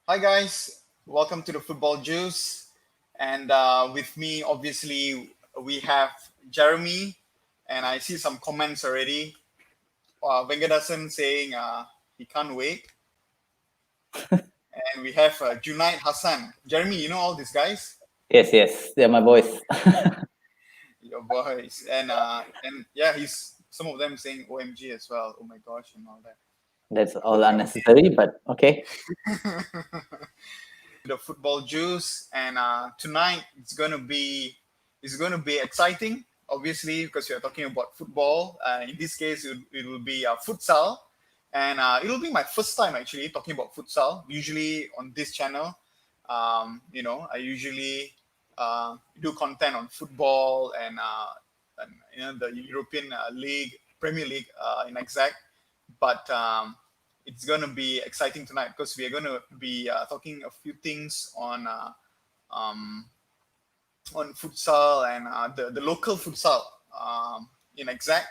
Hi guys, welcome to the Football Juice. And with me, obviously, we have Jeremy, and I see some comments already. Vengadasan saying he can't wait, and we have Junaid Hassan. Jeremy, you know all these guys, Yes, they're my boys. your boys, and yeah, he's some of them saying OMG as well. Oh my gosh, and all that. That's all Okay, unnecessary, but okay. the Football Juice, and tonight it's gonna be exciting. Obviously, because we are talking about football. In this case, it will be futsal, and it'll be my first time actually talking about futsal. Usually on this channel, I usually do content on football and the European League, Premier League in exact, but it's going to be exciting tonight because we are going to be talking a few things um, on futsal and the local futsal in exact.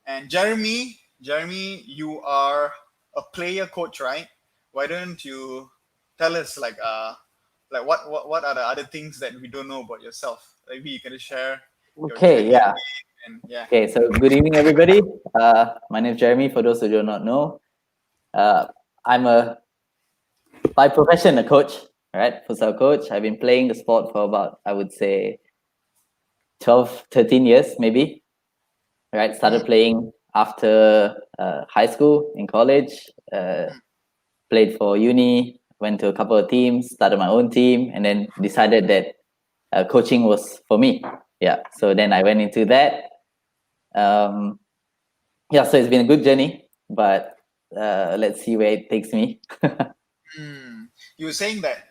And Jeremy, you are a player coach, right? Why don't you tell us like what are the other things that we don't know about yourself? Maybe you can share your Okay, training yeah. and yeah. Okay, so good evening, everybody. My name is Jeremy. For those who do not know, uh, I'm by profession a coach, right? Futsal coach. I've been playing the sport for about, I would say, 12, 13 years, maybe. Right? Mm, Started playing after high school, in college. mm, Played for uni. Went to a couple of teams. Started my own team, and then decided that coaching was for me. Yeah. So then I went into that. Um, yeah, so it's been a good journey, but let's see where it takes me. mm. You were saying that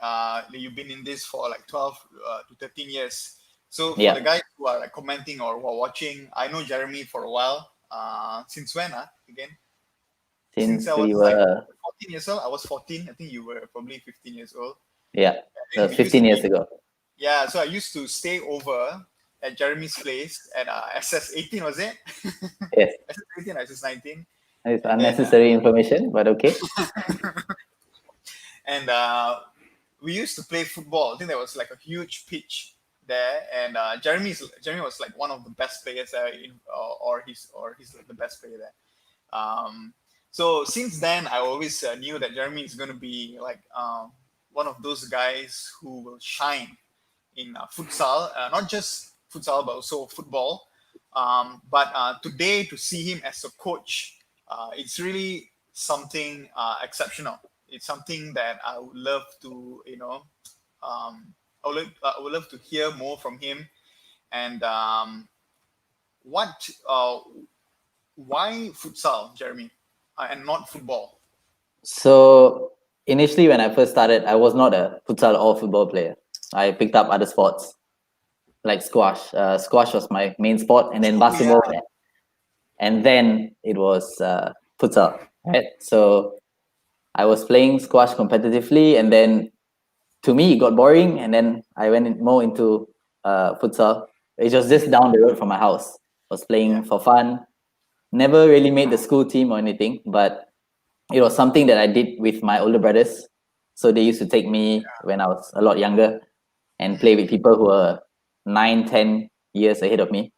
you've been in this for like 12 to 13 years. So for the Yeah, guys who are like commenting or who are watching, I know Jeremy for a while. Since when? Again, since since I was we like were, 14 years old. I was 14. I think you were probably 15 years old. yeah, I that think was we used 15 to years be, ago. yeah. So I used to stay over at Jeremy's place at SS 18, was it? Yes, SS 18, SS 19, it's and then unnecessary information, but okay. and we used to play football. I think there was like a huge pitch there, and Jeremy was like one of the best players there, or he's like the best player there. Um, so since then, I always knew that Jeremy is going to be like one of those guys who will shine in futsal, not just futsal but also football. But today, to see him as a coach, it's really something exceptional. It's something that I would love to, I would love to hear more from him. And what, why futsal, Jeremy, and not football? So initially, when I first started, I was not a futsal or football player. I picked up other sports like squash. Squash was my main sport, and then Oh yeah. basketball, and then it was futsal. Right. So I was playing squash competitively, and then to me it got boring, and then I went more into futsal. It was just down the road from my house. I was Yeah. playing for fun. Never really made the school team or anything, but it was something that I did with my older brothers. So they used to take me when I was a lot younger and play with Mm, people who were 9, 10 years ahead of me.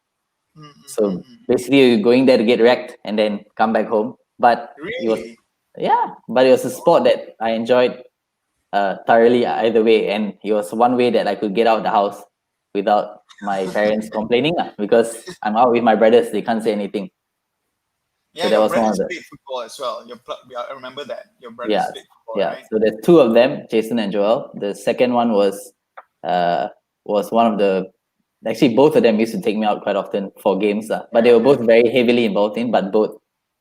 mm, mm, mm, So mm. basically, you're going there to get wrecked and then come back home. But it was, Really? yeah, but it was a sport that I enjoyed thoroughly either way. And it was one way that I could get out of the house without my parents complaining because I'm out with my brothers. They can't say anything. Yeah, So that your was one of brothers the, played football as well. Yeah, I remember that your brothers yeah, played football, yeah. right? So there's two of them, Jason and Joel. The second one uh, was one of the, actually both of them used to take me out quite often for games. But they were both very heavily involved in, but both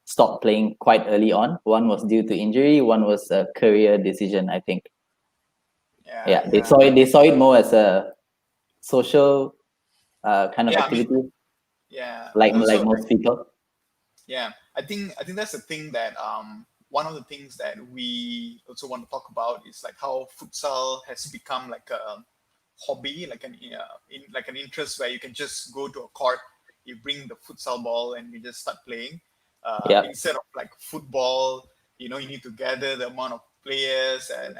stopped playing quite early on. One was due to injury, one was a career decision, I think. Yeah, Yeah, yeah, they saw it more as a social kind of yeah. I mean, activity, yeah. like Also, most people. yeah. I think that's the thing that one of the things that we also want to talk about is like how futsal has become like a hobby, like like an interest where you can just go to a court, you bring the futsal ball, and you just start playing. Yeah, Instead of like football, you need to gather the amount of players, and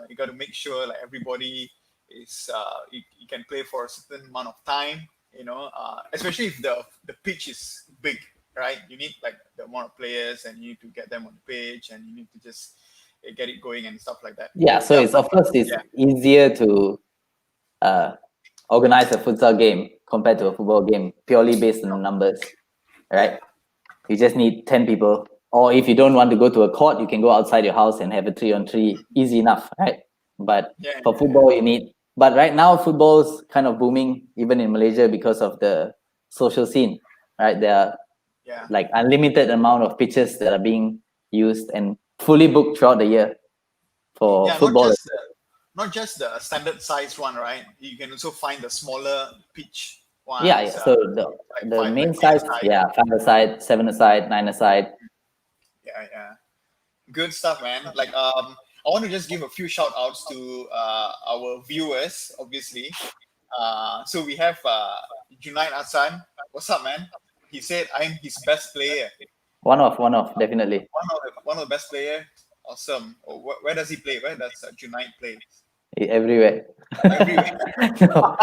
you got to make sure like everybody is you can play for a certain amount of time. Especially if the pitch is big, right? You need like the amount of players, and you need to get them on the pitch, and you need to just get it going and stuff like that. Yeah, so Yeah, it's of course it's yeah, easier to organize a futsal game compared to a football game purely based on numbers, right? You just need 10 people. Or if you don't want to go to a court, you can go outside your house and have a 3-on-3. Easy enough, right? But yeah, for yeah, football, you need. But right now, football's kind of booming, even in Malaysia, because of the social scene, right? There are yeah. like unlimited amount of pitches that are being used and fully booked throughout the year for Yeah, not football. just the standard size one, right? You can also find the smaller pitch Yeah, ones, yeah. So like the five, like main eight size, aside. yeah, 5-a-side, 7-a-side, 9-a-side. Yeah, yeah. Good stuff, man. Like, I want to just give a few shout outs to our viewers, obviously. So we have Junaid Hassan. What's up, man? He said I'm his best player. One off, definitely. One of the best player. Awesome. Oh, where does he play? Where does Junaid play? Everywhere. Everywhere. No,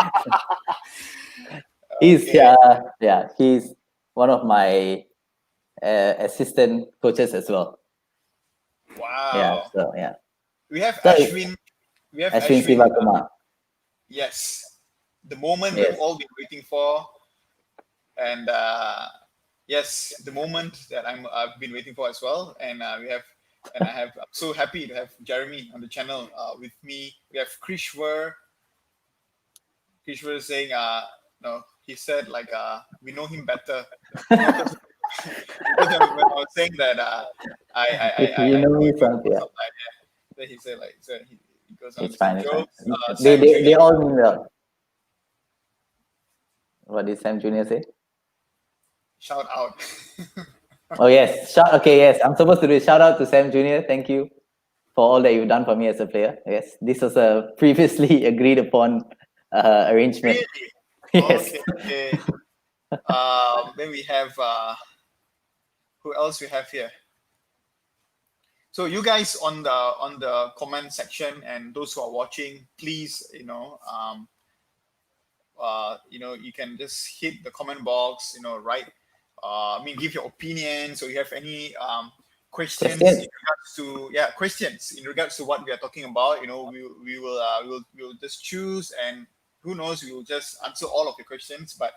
he's Okay. yeah, he's one of my assistant coaches as well. Yeah, Wow. so yeah. We have So Ashwin. We have Ashwin Ashwin. Sivakumar. Yes. The moment we have Yes. all been waiting for. And yes, the moment that I've been waiting for as well. And I'm so happy to have Jeremy on the channel with me. We have Krishwer. Krishwer saying, no, he said like we know him better. Because when I was saying that If you I know know me, him something, yeah, sometimes, yeah. Then he said like so he goes on to it's say fine, it's fine. jokes. They, Sam they, Junior. they all mean well. What did Sam Junior say? Shout out. Oh yes, okay, yes. I'm supposed to do a shout out to Sam Junior. Thank you for all that you've done for me as a player. Yes, this was a previously agreed upon arrangement. Really? Yes. Okay, okay. Then we have who else we have here? So you guys on the comment section, and those who are watching, please, you can just hit the comment box, write, give your opinion. So you have any questions Question. in regards to questions in regards to what we are talking about. We will just choose, and who knows, we will just answer all of your questions. But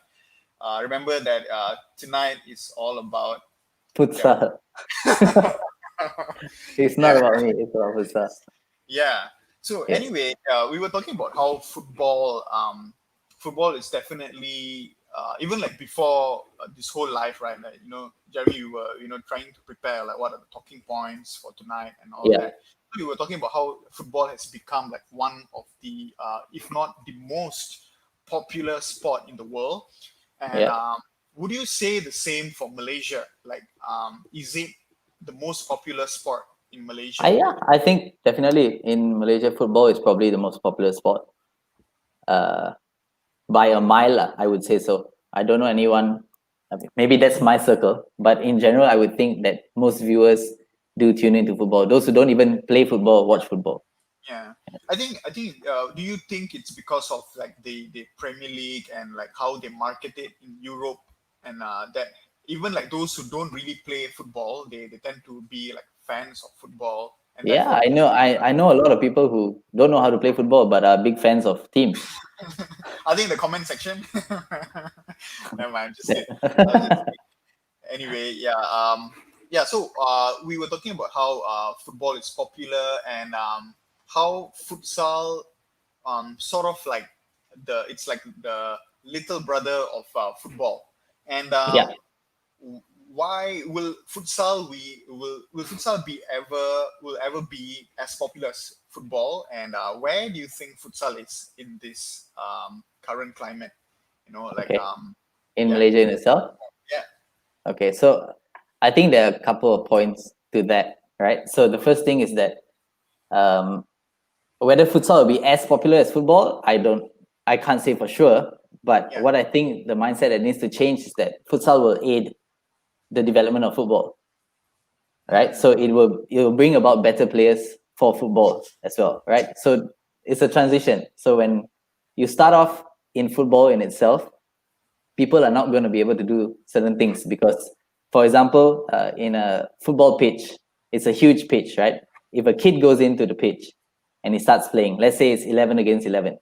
remember that tonight is all about Futsal. It's not yeah, about me. It's about futsal. yeah. So Yes. anyway, we were talking about how football is definitely even like before this whole life, right? Like Jeremy, you were trying to prepare like what are the talking points for tonight and all Yeah. that. So we were talking about how football has become like one of the if not the most popular sport in the world. And Yeah. would you say the same for Malaysia? Like, is it the most popular sport in Malaysia? Yeah, I think definitely in Malaysia, football is probably the most popular sport. By a mile, I would say so. I don't know anyone. I mean, maybe that's my circle, but in general, I would think that most viewers do tune into football. Those who don't even play football watch football. Yeah, I think. Do you think it's because of like the Premier League and like how they market it in Europe, and that even like those who don't really play football, they tend to be like fans of football, and Yeah, therefore I know. I know a lot of people who don't know how to play football, but are big fans of teams. I think the comment section. Never mind, I'm just Yeah. kidding. I was just kidding. Anyway, yeah, yeah. So we were talking about how football is popular, and how futsal sort of like it's like the little brother of football. And Yeah. why will futsal will ever be as popular as football? And where do you think futsal is in this current climate? Like Okay. In yeah, Malaysia in itself. yeah, Okay, so I think there are a couple of points to that, right? So the first thing is that um, whether futsal will be as popular as football, I can't say for sure. But yeah, what I think the mindset that needs to change is that futsal will aid the development of football, right? So it will bring about better players for football as well, right? So it's a transition. So when you start off in football in itself, people are not going to be able to do certain things because, for example, in a football pitch, it's a huge pitch, right? If a kid goes into the pitch and he starts playing, let's say it's 11 against 11,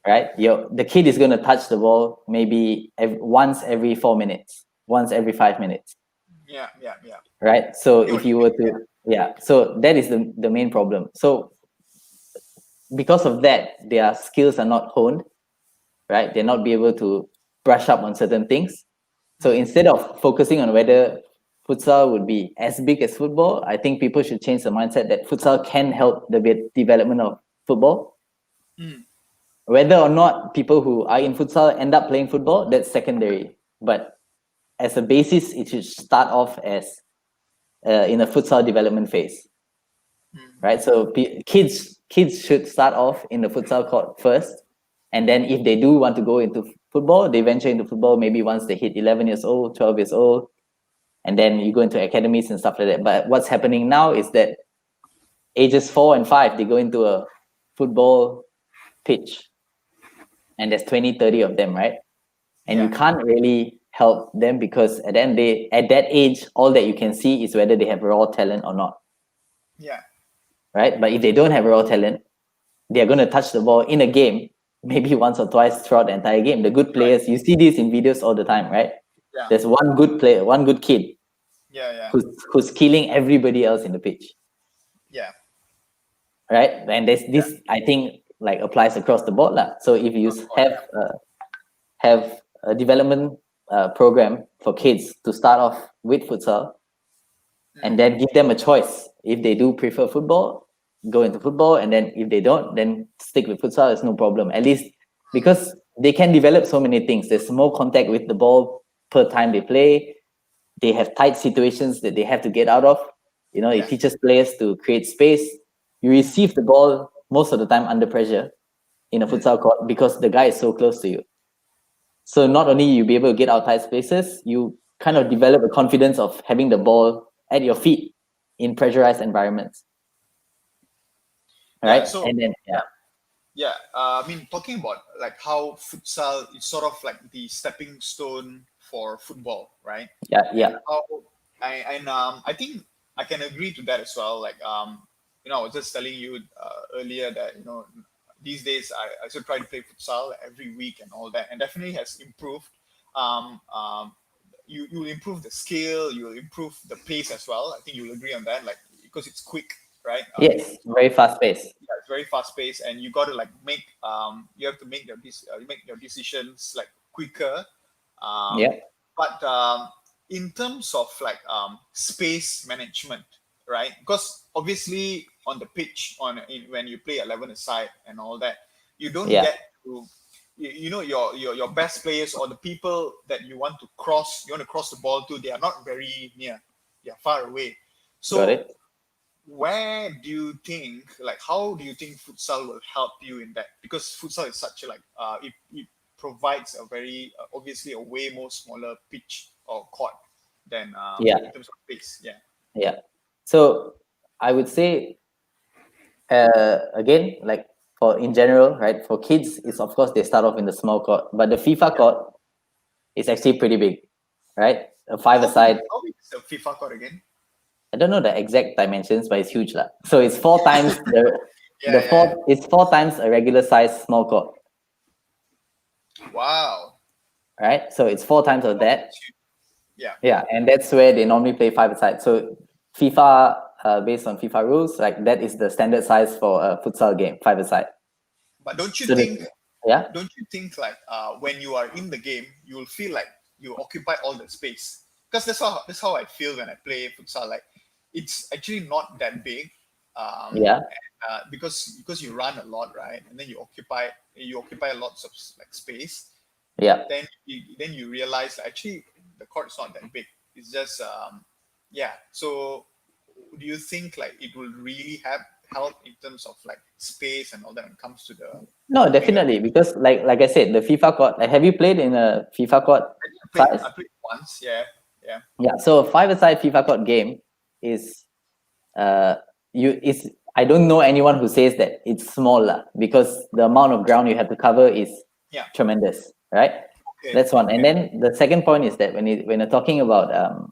right? The kid is going to touch the ball maybe once every 4 minutes, once every 5 minutes, Yeah. right? So Yeah, if you were to, so that is the main problem. So because of that, their skills are not honed, right? They're not be able to brush up on certain things. So instead of focusing on whether futsal would be as big as football, I think people should change the mindset that futsal can help the development of football. Whether or not people who are in futsal end up playing football, that's secondary. But as a basis, it should start off as in a futsal development phase, right? So kids should start off in the futsal court first, and then if they do want to go into football, they venture into football maybe once they hit 11 years old, 12 years old, and then you go into academies and stuff like that. But what's happening now is that ages 4 and 5, they go into a football pitch, and there's 20, 30 of them, right? And you can't really help them because at the end at that age, all that you can see is whether they have raw talent or not. Yeah. Right? But if they don't have raw talent, they're going to touch the ball in a game, maybe once or twice throughout the entire game. The good players, you see this in videos all the time, right? Yeah. There's one good player, one good kid who's killing everybody else in the pitch. Yeah. Right? And this I think like applies across the board. So if you have a development program for kids to start off with futsal and then give them a choice. If they do prefer football, go into football, and then if they don't, then stick with futsal. It's no problem. At least because they can develop so many things. There's more contact with the ball per time they play. They have tight situations that they have to get out of. It teaches players to create space. You receive the ball most of the time under pressure in a futsal court because the guy is so close to you. So not only you'll be able to get out tight spaces, you kind of develop a confidence of having the ball at your feet in pressurized environments. Right? So, and then I mean, talking about like how futsal is sort of like the stepping stone for football, right? Yeah. I think I can agree to that as well. Like, I was just telling you earlier that these days I still try to play futsal every week and all that, and definitely has improved. You will improve the skill, you will improve the pace as well. I think you'll agree on that, like because it's quick, right? Yes, very fast paced. Yeah, it's very fast paced, and you got to like make you have to make your decisions like quicker. But in terms of like space management, right? Because obviously on the pitch, when you play 11-a-side and all that, you don't get to your best players or the people that you want to cross the ball to. They are not very near; they are far away. So Got it. where do you think, like, how do you think futsal will help you in that? Because futsal is such a it provides a very obviously a way more smaller pitch or court than in terms of pace. Yeah. So I would say again, like for in general, right? For kids, it's of course they start off in the small court, but the FIFA court is actually pretty big, right? A 5-a-side. How big is the FIFA court again? I don't know the exact dimensions, but it's huge, lah. So it's 4 times it's 4 times a regular size small court. Wow. Right? So it's 4 times of that. Yeah, and that's where they normally play 5-a-side. So FIFA, based on FIFA rules, like that is the standard size for a futsal game, 5-a-side. But don't you think? Yeah. Don't you think like when you are in the game, you will feel like you occupy all the space? Because that's how I feel when I play futsal. Like it's actually not that big. Because you run a lot, right? And then you occupy lots of like space. Yeah. Then you realize that actually the court is not that big. It's just So do you think like it will really help in terms of like space and all that when it comes to the? No, definitely, because like I said, the FIFA court. Like, have you played in a FIFA court? I played once. Yeah. So a 5-a-side FIFA court game is I don't know anyone who says that it's small because the amount of ground you have to cover is tremendous, right? Okay. That's one. And then the second point is that when you're talking about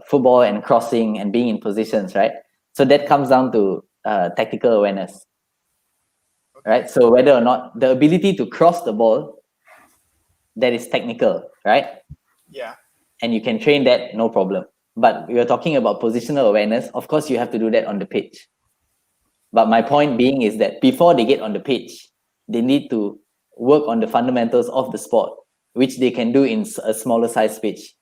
football and crossing and being in positions, right? So that comes down to tactical awareness, right? So whether or not the ability to cross the ball, that is technical, right? Yeah. And you can train that, no problem. But we are talking about positional awareness. Of course, you have to do that on the pitch. But my point being is that before they get on the pitch, they need to work on the fundamentals of the sport, which they can do in a smaller size pitch.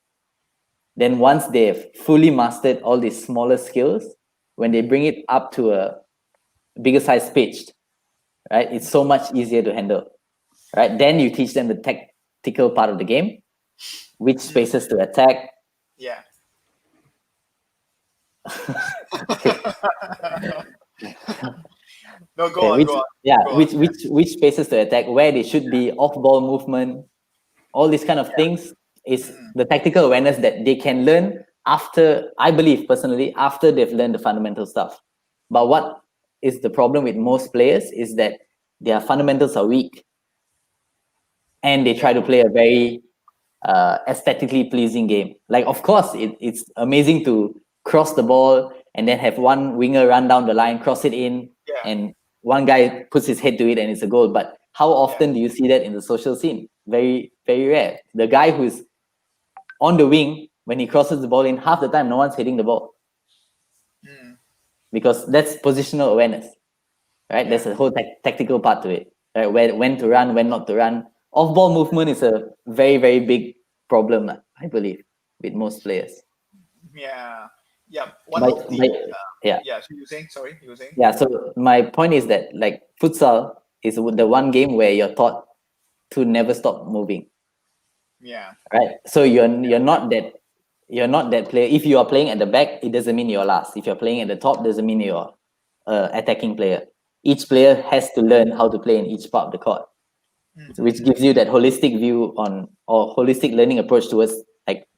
Then once they've fully mastered all these smaller skills, when they bring it up to a bigger size pitch, right, it's so much easier to handle, right? Then you teach them the tactical part of the game, which spaces to attack. Yeah. No, go on. Yeah, Go on. which spaces to attack, where they should be, off ball movement, all these kind of things is the tactical awareness that they can learn after, I believe personally, after they've learned the fundamental stuff. But what is the problem with most players is that their fundamentals are weak and they try to play a very aesthetically pleasing game. Like, of course, it's amazing to cross the ball and then have one winger run down the line, cross it in, and one guy puts his head to it and it's a goal. But how often do you see that in the social scene? Very, very rare. The guy who's on the wing, when he crosses the ball in, half the time, no one's hitting the ball. Because that's positional awareness, right? There's a whole tactical part to it, right? When to run, when not to run. Off-ball movement is a very, very big problem, I believe, with most players. Yeah. So you were saying? Sorry, you were saying? Yeah. So my point is that like futsal is the one game where you're taught to never stop moving. Yeah. Right. So you're not that player. If you are playing at the back, it doesn't mean you're last. If you're playing at the top, doesn't mean you're attacking player. Each player has to learn how to play in each part of the court, which gives you that holistic view on, or holistic learning approach towards like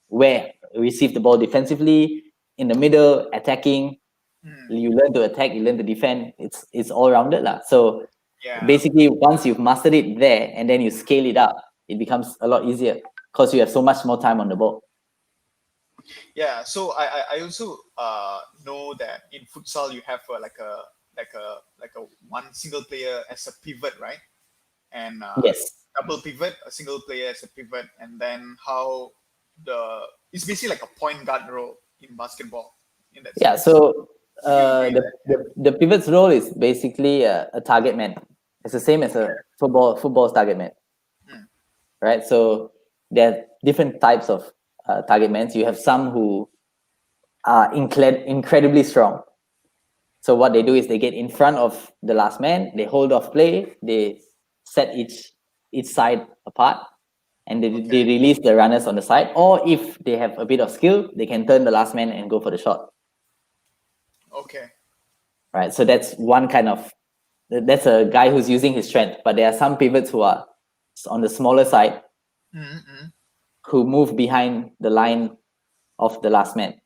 where receive the ball defensively, in the middle, attacking. You learn to attack, you learn to defend. It's all rounded lah. So basically, once you've mastered it there and then you scale it up, it becomes a lot easier because you have so much more time on the ball. Yeah, so I also know that in futsal you have like a one single player as a pivot, right? And yes, double pivot, a single player as a pivot, and then how it's basically like a point guard role in basketball. In that sense. So the pivot's role is basically a target man. It's the same as a football's target man, right? So there are different types of target men. You have some who are incredibly strong. So what they do is they get in front of the last man, they hold off play, they set each side apart, and they release the runners on the side. Or if they have a bit of skill, they can turn the last man and go for the shot. Okay. Right. So that's one kind of, that's a guy who's using his strength. But there are some pivots who are on the smaller side, who move behind the line of the last man.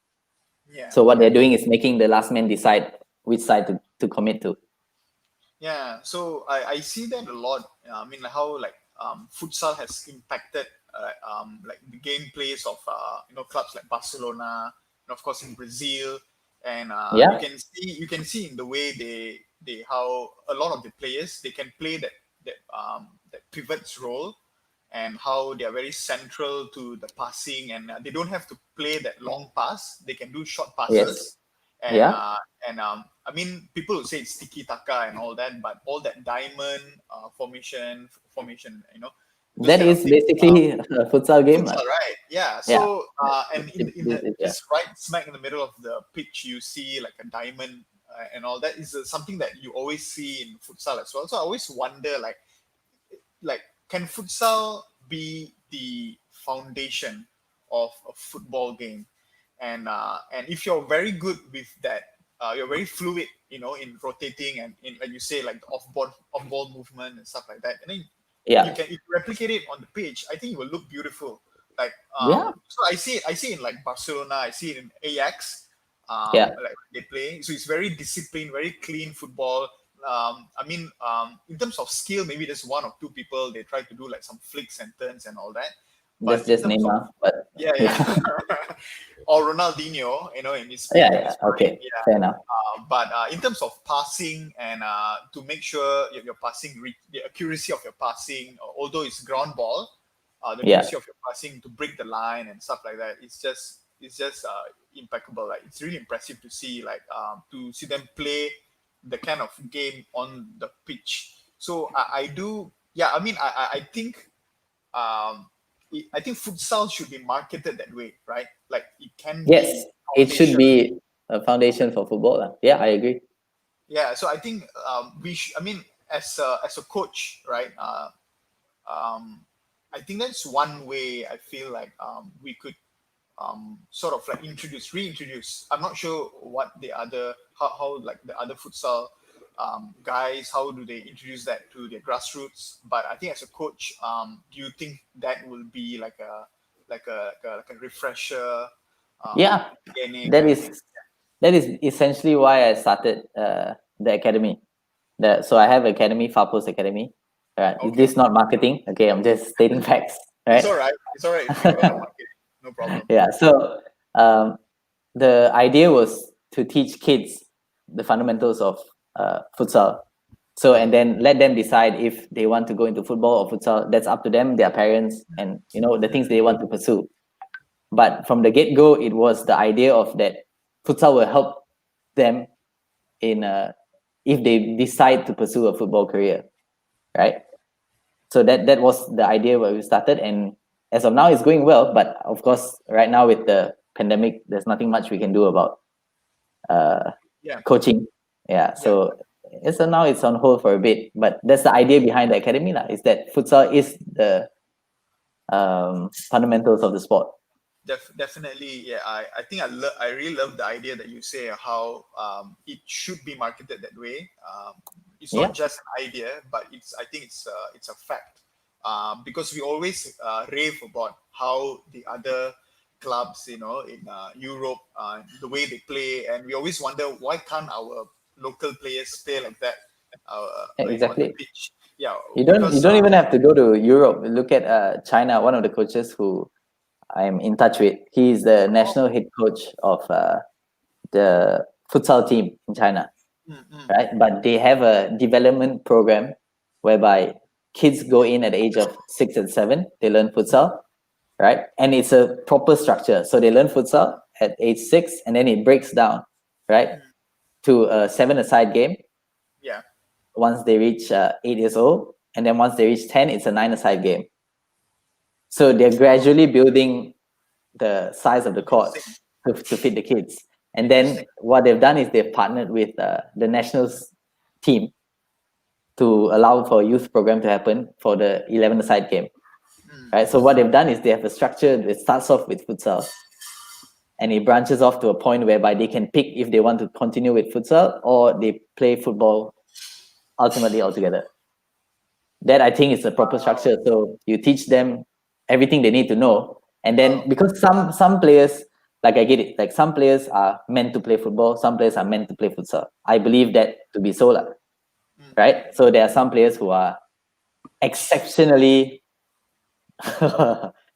Yeah. So what they're doing is making the last man decide which side to commit to. Yeah. So I see that a lot. I mean, how like futsal has impacted like the gameplays of clubs like Barcelona, and of course in Brazil, and you can see in the way they how a lot of the players they can play that pivot's role, and how they are very central to the passing, and they don't have to play that long pass. They can do short passes. And I mean, people would say it's tiki taka and all that, but all that diamond formation, that is basically a futsal game. Futsal, right? Yeah. So and in just right smack in the middle of the pitch, you see like a diamond and all that is something that you always see in futsal as well. So I always wonder, like can futsal be the foundation of a football game? And if you're very good with that, you're very fluid, in rotating and in, like you say, like the off ball movement and stuff like that. And then if you replicate it on the pitch, I think it will look beautiful. Like so I see it in like Barcelona, I see it in Ajax. like they play. So it's very disciplined, very clean football. In terms of skill, maybe there's one or two people they try to do like some flicks and turns and all that. But in just terms of Neymar, but yeah, yeah, yeah, or Ronaldinho, in his peak yeah, of yeah. his prime, Okay, yeah. fair enough. But in terms of passing and to make sure your passing, the accuracy of your passing, although it's ground ball, the Yeah, accuracy of your passing to break the line and stuff like that, it's just impeccable. Like it's really impressive to see, like to see them play the kind of game on the pitch. So I do, yeah. I think um, I think futsal should be marketed that way, right? Like it can yes, be it should foundation. be a foundation for football. Yeah, I agree. Yeah, so I think we should. As a coach, right? Um, I think that's one way. I feel like we could sort of like reintroduce. I'm not sure what the other how like the other futsal guys, how do they introduce that to their grassroots? But I think as a coach, do you think that will be like a refresher, Yeah, organic, that and is that is essentially why I started the academy. So I have academy, Far Post Academy. okay, This is not marketing. Okay, I'm just stating facts. it's Right. all right. It's all right if you don't want to market it. No problem. Yeah. So um, the idea was to teach kids the fundamentals of futsal. So and then let them decide if they want to go into football or futsal. That's up to them, their parents, and the things they want to pursue. But from the get go, it was the idea of that futsal will help them in if they decide to pursue a football career, right? So that was the idea where we started, and as of now, it's going well. But of course, right now with the pandemic, there's nothing much we can do about uh, Yeah, coaching. Yeah, yeah. so now it's on hold for a bit. But that's the idea behind the academy, lah. Is that futsal is the fundamentals of the sport. Definitely, yeah. I really love the idea that you say how it should be marketed that way. It's not Yeah, just an idea, but I think it's a fact. Because we always rave about how the other clubs, in Europe, the way they play, and we always wonder why can't our local players play like that, on the exactly. pitch? Yeah, You because don't even have to go to Europe. Look at China. One of the coaches who I'm in touch with. He's the oh, national head coach of the futsal team in China, mm, mm, right? But they have a development program whereby kids go in at the age of 6 and 7. They learn futsal, right? And it's a proper structure. So they learn futsal at age 6, and then it breaks down, right, mm, to a 7-a-side game yeah. once they reach 8 years old, and then once they reach 10, it's a 9-a-side game. So they're gradually building the size of the court Interesting. to fit the kids. And then Interesting. what they've done is they've partnered with the nationals team to allow for a youth program to happen for the 11-a-side game. Mm, Right. So what they've done is they have a structure that starts off with futsal, and it branches off to a point whereby they can pick if they want to continue with futsal or they play football ultimately altogether. That I think is a proper wow. structure. So you teach them everything they need to know, and Wow. then because some players, like I get it, like some players are meant to play football, some players are meant to play futsal. I believe that to be so, lah, Mm, mm, right? So there are some players who are exceptionally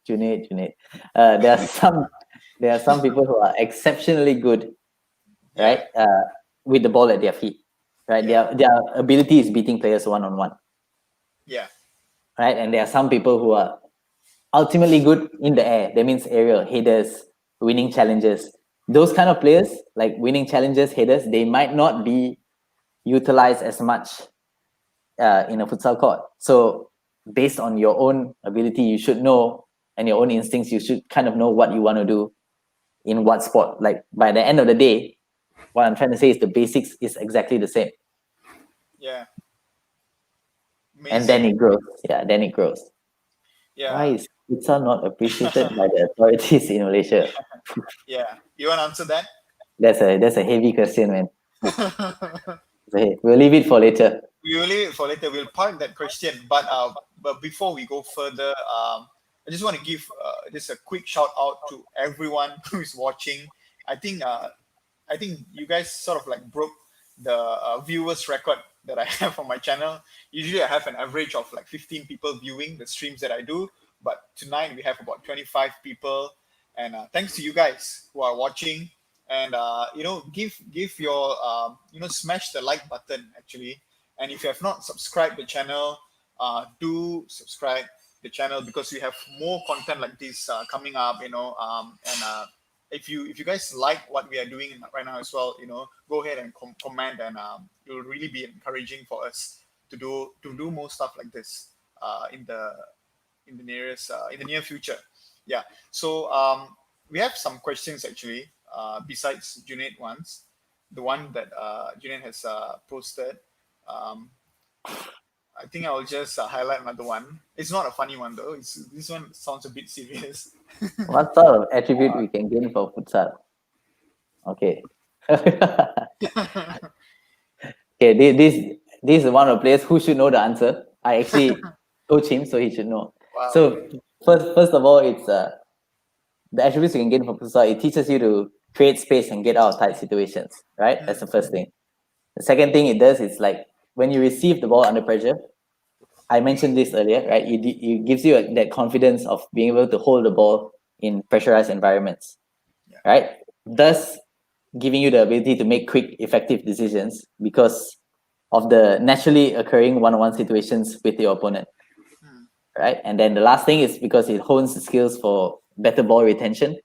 Junaid. There are some people who are exceptionally good, yeah. right? With the ball at their feet, right? Yeah. Their ability is beating players one on one, Yeah. right? And there are some people who are ultimately good in the air. That means aerial headers, winning challenges. Those kind of players, like winning challenges, headers, they might not be utilized as much in a futsal court. So, based on your own ability, you should know, and your own instincts, you should kind of know what you want to do in what sport. Like by the end of the day, what I'm trying to say is the basics is exactly the same, Yeah. and then Amazing. it grows. Yeah, then it grows. Why Yeah. is futsal not appreciated by the authorities in Malaysia? Yeah. You want to answer that? That's a heavy question, man. Okay, we'll leave it for later. We will leave it for later. We'll park that question. But before we go further, I just want to give just a quick shout out to everyone who is watching. I think I think you guys sort of like broke the viewers record that I have on my channel. Usually I have an average of like 15 people viewing the streams that I do, but tonight we have about 25 people. And thanks to you guys who are watching. And give your smash the like button actually. And if you have not subscribed the channel, do subscribe the channel because we have more content like this coming up. And if you guys like what we are doing right now as well, go ahead and comment, and it will really be encouraging for us to do more stuff like this in the near future. Yeah. So we have some questions actually, besides Junaid ones, the one that Junaid has posted. Um, I think I will just highlight another one. It's not a funny one though. This one sounds a bit serious. What sort of attribute we can gain for futsal? Okay. Okay, this is one of the players who should know the answer. I actually coach him, so he should know. Wow. So first of all, it's the attributes you can gain from futsal. It teaches you to create space and get out of tight situations. Right, that's the first thing. The second thing it does is like when you receive the ball under pressure. I mentioned this earlier, right? It gives you that confidence of being able to hold the ball in pressurized environments, Yeah. right? Thus, giving you the ability to make quick, effective decisions because of the naturally occurring one-on-one situations with your opponent, right? And then the last thing is because it hones the skills for better ball retention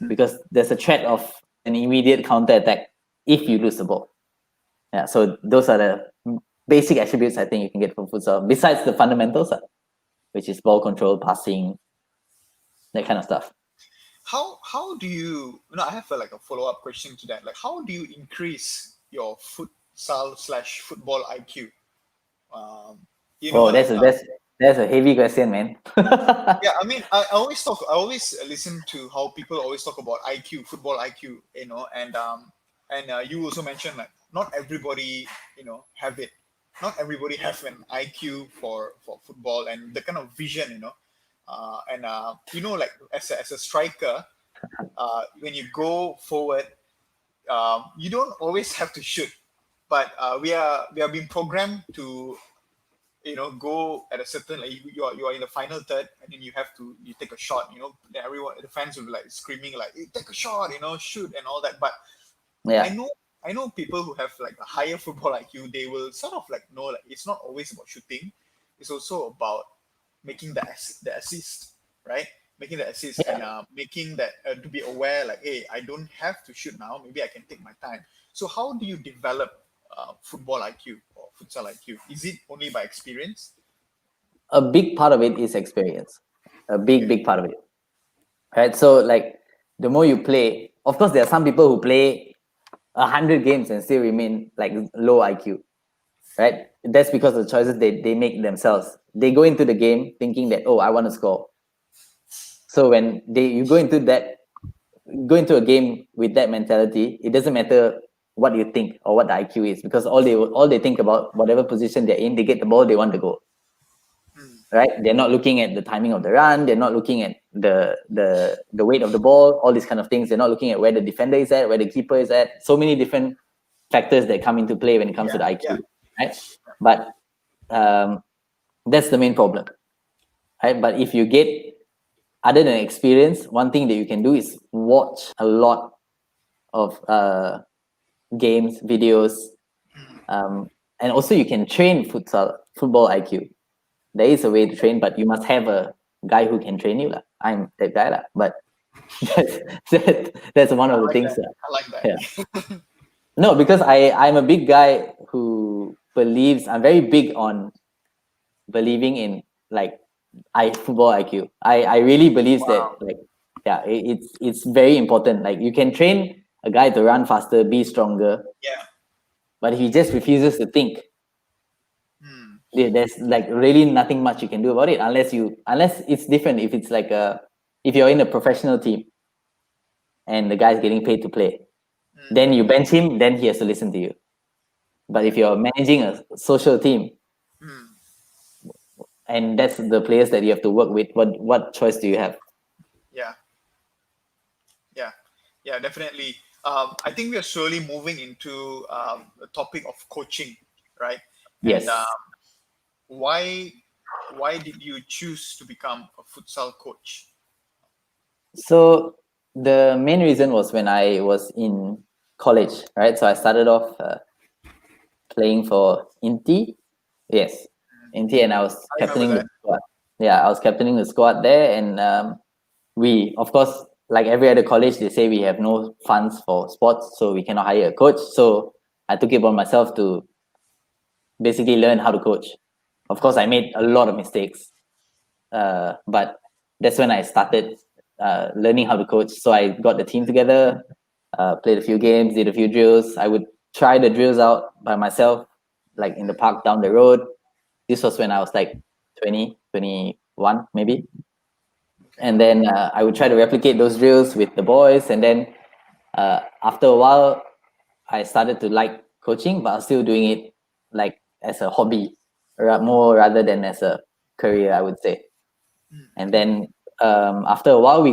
because there's a threat of an immediate counter attack if you lose the ball. Yeah, so those are the basic attributes I think you can get from futsal, besides the fundamentals, which is ball control, passing, that kind of stuff. How do you I have like a follow-up question to that. Like, how do you increase your futsal slash football IQ? Um, Oh, like that's a heavy question, man. yeah, I mean, I always listen to how people always talk about IQ, football IQ, and you also mentioned like not everybody have it. Not everybody have an IQ for football and the kind of vision, and like as a striker, when you go forward, you don't always have to shoot, but we are being programmed to go at a certain, like you are in the final third, and then you take a shot, then everyone, the fans will be like screaming like, hey, take a shot, shoot and all that. But Yeah, I know people who have like a higher football IQ, they will sort of like know like it's not always about shooting, it's also about making the assist, right? Making the assist, and yeah. making that, to be aware like, hey, I don't have to shoot now, maybe I can take my time. So how do you develop football IQ or futsal IQ? Is it only by experience? A big part of it is experience. A big, Okay. big part of it. Right. So like the more you play, of course, there are some people who play 100 games and still remain like low IQ. Right. That's because of the choices they make themselves. They go into the game thinking that, oh, I want to score. So when you go into a game with that mentality, it doesn't matter what you think or what the IQ is, because all they think about whatever position they're in, they get the ball, they want to go. Right? They're not looking at the timing of the run, they're not looking at the weight of the ball, all these kind of things. They're not looking at where the defender is at, where the keeper is at. So many different factors that come into play when it comes to the Yeah. IQ, right? But that's the main problem, right? But if you get, other than experience, one thing that you can do is watch a lot of games, videos, and also you can train football IQ. There is a way to train, but you must have a guy who can train you. I'm that guy. But that's one I of the like things. that. I like that. Yeah. No, because I'm a big guy who believes, I'm very big on believing in like football IQ. I really believes that, Wow. like, yeah, it's very important. Like you can train a guy to run faster, be stronger, Yeah. but he just refuses to think. There's like really nothing much you can do about it unless it's different. If it's like if you're in a professional team and the guy's getting paid to play, then you bench him, then he has to listen to you. But if you're managing a social team and that's the players that you have to work with, what choice do you have? Yeah. Yeah. Yeah, definitely. I think we are slowly moving into the topic of coaching, right? And Yes. why why did you choose to become a futsal coach? So the main reason was when I was in college, right? So I started off playing for Inti. Yes, Inti, and I was I remember captaining the that. squad. Yeah, I was captaining the squad there, and we, of course, like every other college, they say we have no funds for sports, so we cannot hire a coach. So I took it upon myself to basically learn how to coach. Of course, I made a lot of mistakes, but that's when I started learning how to coach. So I got the team together, played a few games, did a few drills. I would try the drills out by myself, like in the park down the road. This was when I was like 20, 21 maybe. Okay. And then I would try to replicate those drills with the boys. And then after a while, I started to like coaching, but I was still doing it like as a hobby, more rather than as a career, I would say. And Okay. then after a while,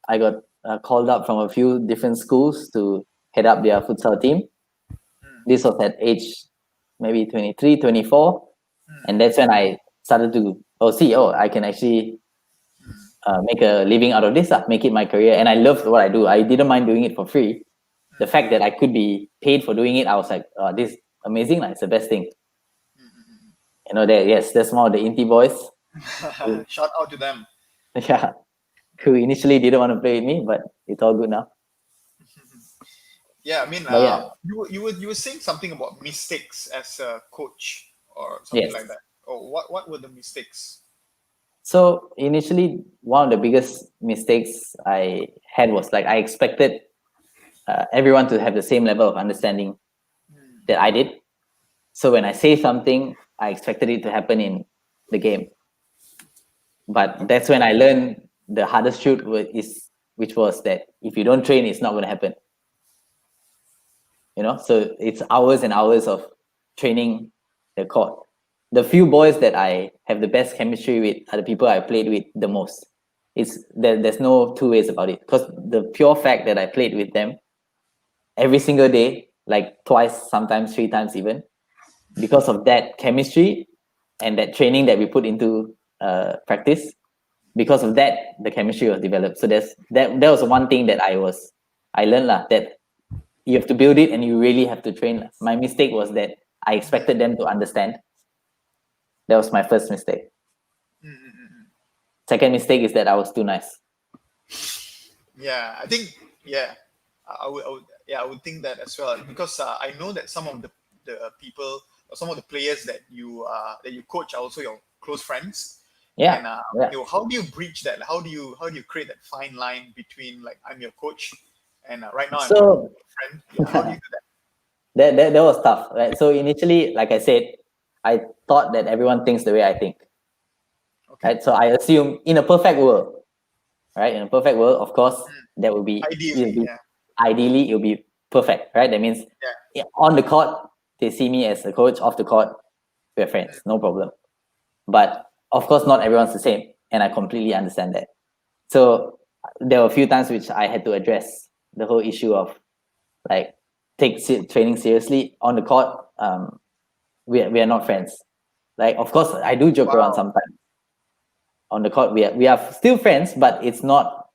I got called up from a few different schools to head up their futsal team. This was at age maybe 23, 24. And that's when I started to I can actually make a living out of this, make it my career. And I loved what I do. I didn't mind doing it for free. The fact that I could be paid for doing it, I was like, this is amazing. It's the best thing. That, yes, that's more of the indie boys who, Shout out to them. yeah, who initially didn't want to play with me, but it's all good now. Yeah, I mean, But yeah, you were saying something about mistakes as a coach or something yes. like that. Or what were the mistakes? So initially, one of the biggest mistakes I had was like I expected everyone to have the same level of understanding that I did. So when I say something, I expected it to happen in the game. But Okay. that's when I learned the hardest truth, which was that if you don't train, it's not going to happen. So it's hours and hours of training the court. The few boys that I have the best chemistry with are the people I played with the most. There's no two ways about it, because the pure fact that I played with them every single day, like twice, sometimes three times even, because of that chemistry and that training that we put into practice. Because of that, the chemistry was developed. So that was one thing that I learned that you have to build it and you really have to train. My mistake was that I expected them to understand. That was my first mistake. Second mistake is that I was too nice. Yeah, I think yeah, I would think that as well because I know that some of the people or some of the players that you coach are also your close friends, Yeah, and yeah. how do you breach that? How do you create that fine line between like I'm your coach and right now I'm your So friend? Yeah, how do you do that? that was tough, right? So initially, like I said, I thought that everyone thinks the way I think, Okay, right? So I assume in a perfect world, right? In a perfect world, of course, that would be it'll ideally, be yeah, ideally it'll be perfect, right? That means yeah, on the court they see me as a coach, off the court we're friends, no problem. But of course, not everyone's the same, and I completely understand that. So there were a few times which I had to address the whole issue of like training seriously on the court. We are not friends. Like, of course, I do joke around wow, sometimes. On the court, we are still friends, but it's not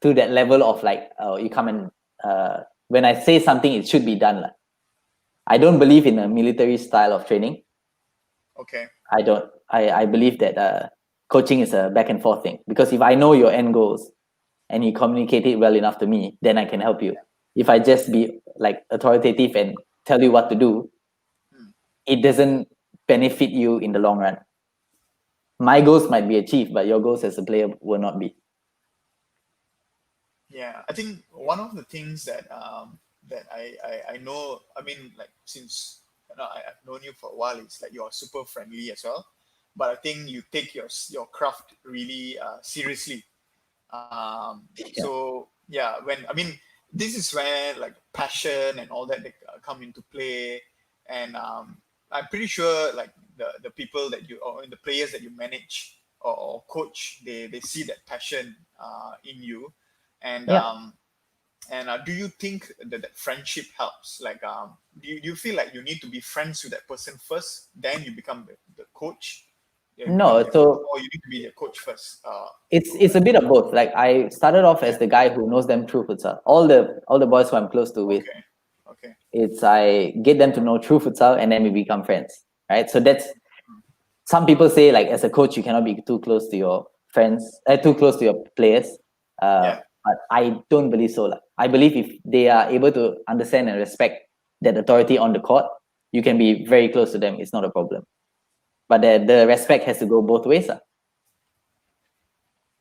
to that level of like, oh, you come and when I say something, it should be done. Like. I don't believe in a military style of training. okay, I don't. I believe that coaching is a back and forth thing, because if I know your end goals and you communicate it well enough to me, then I can help you. If I just be like authoritative and tell you what to do, it doesn't benefit you in the long run. My goals might be achieved, but your goals as a player will not be. yeah. I think one of the things that that I know, I mean, like since I've known you for a while, it's like you're super friendly as well. But I think you take your craft really seriously. Yeah, So yeah, when I mean, this is where like passion and all that they come into play, and I'm pretty sure like the people that you or the players that you manage or coach, they see that passion in you, and yeah, And do you think that friendship helps? Like, do you feel like you need to be friends with that person first, then you become the coach? Yeah, you become No, their coach, so or you need to be their coach first. it's a bit of both. Like I started off as the guy who knows them through futsal. All the boys who I'm close to with, Okay, okay, it's I get them to know through futsal and then we become friends. Right. So that's some people say like as a coach you cannot be too close to your friends, too close to your players. yeah, But I don't believe so. Like. I believe if they are able to understand and respect that authority on the court, you can be very close to them. It's not a problem. But the respect has to go both ways.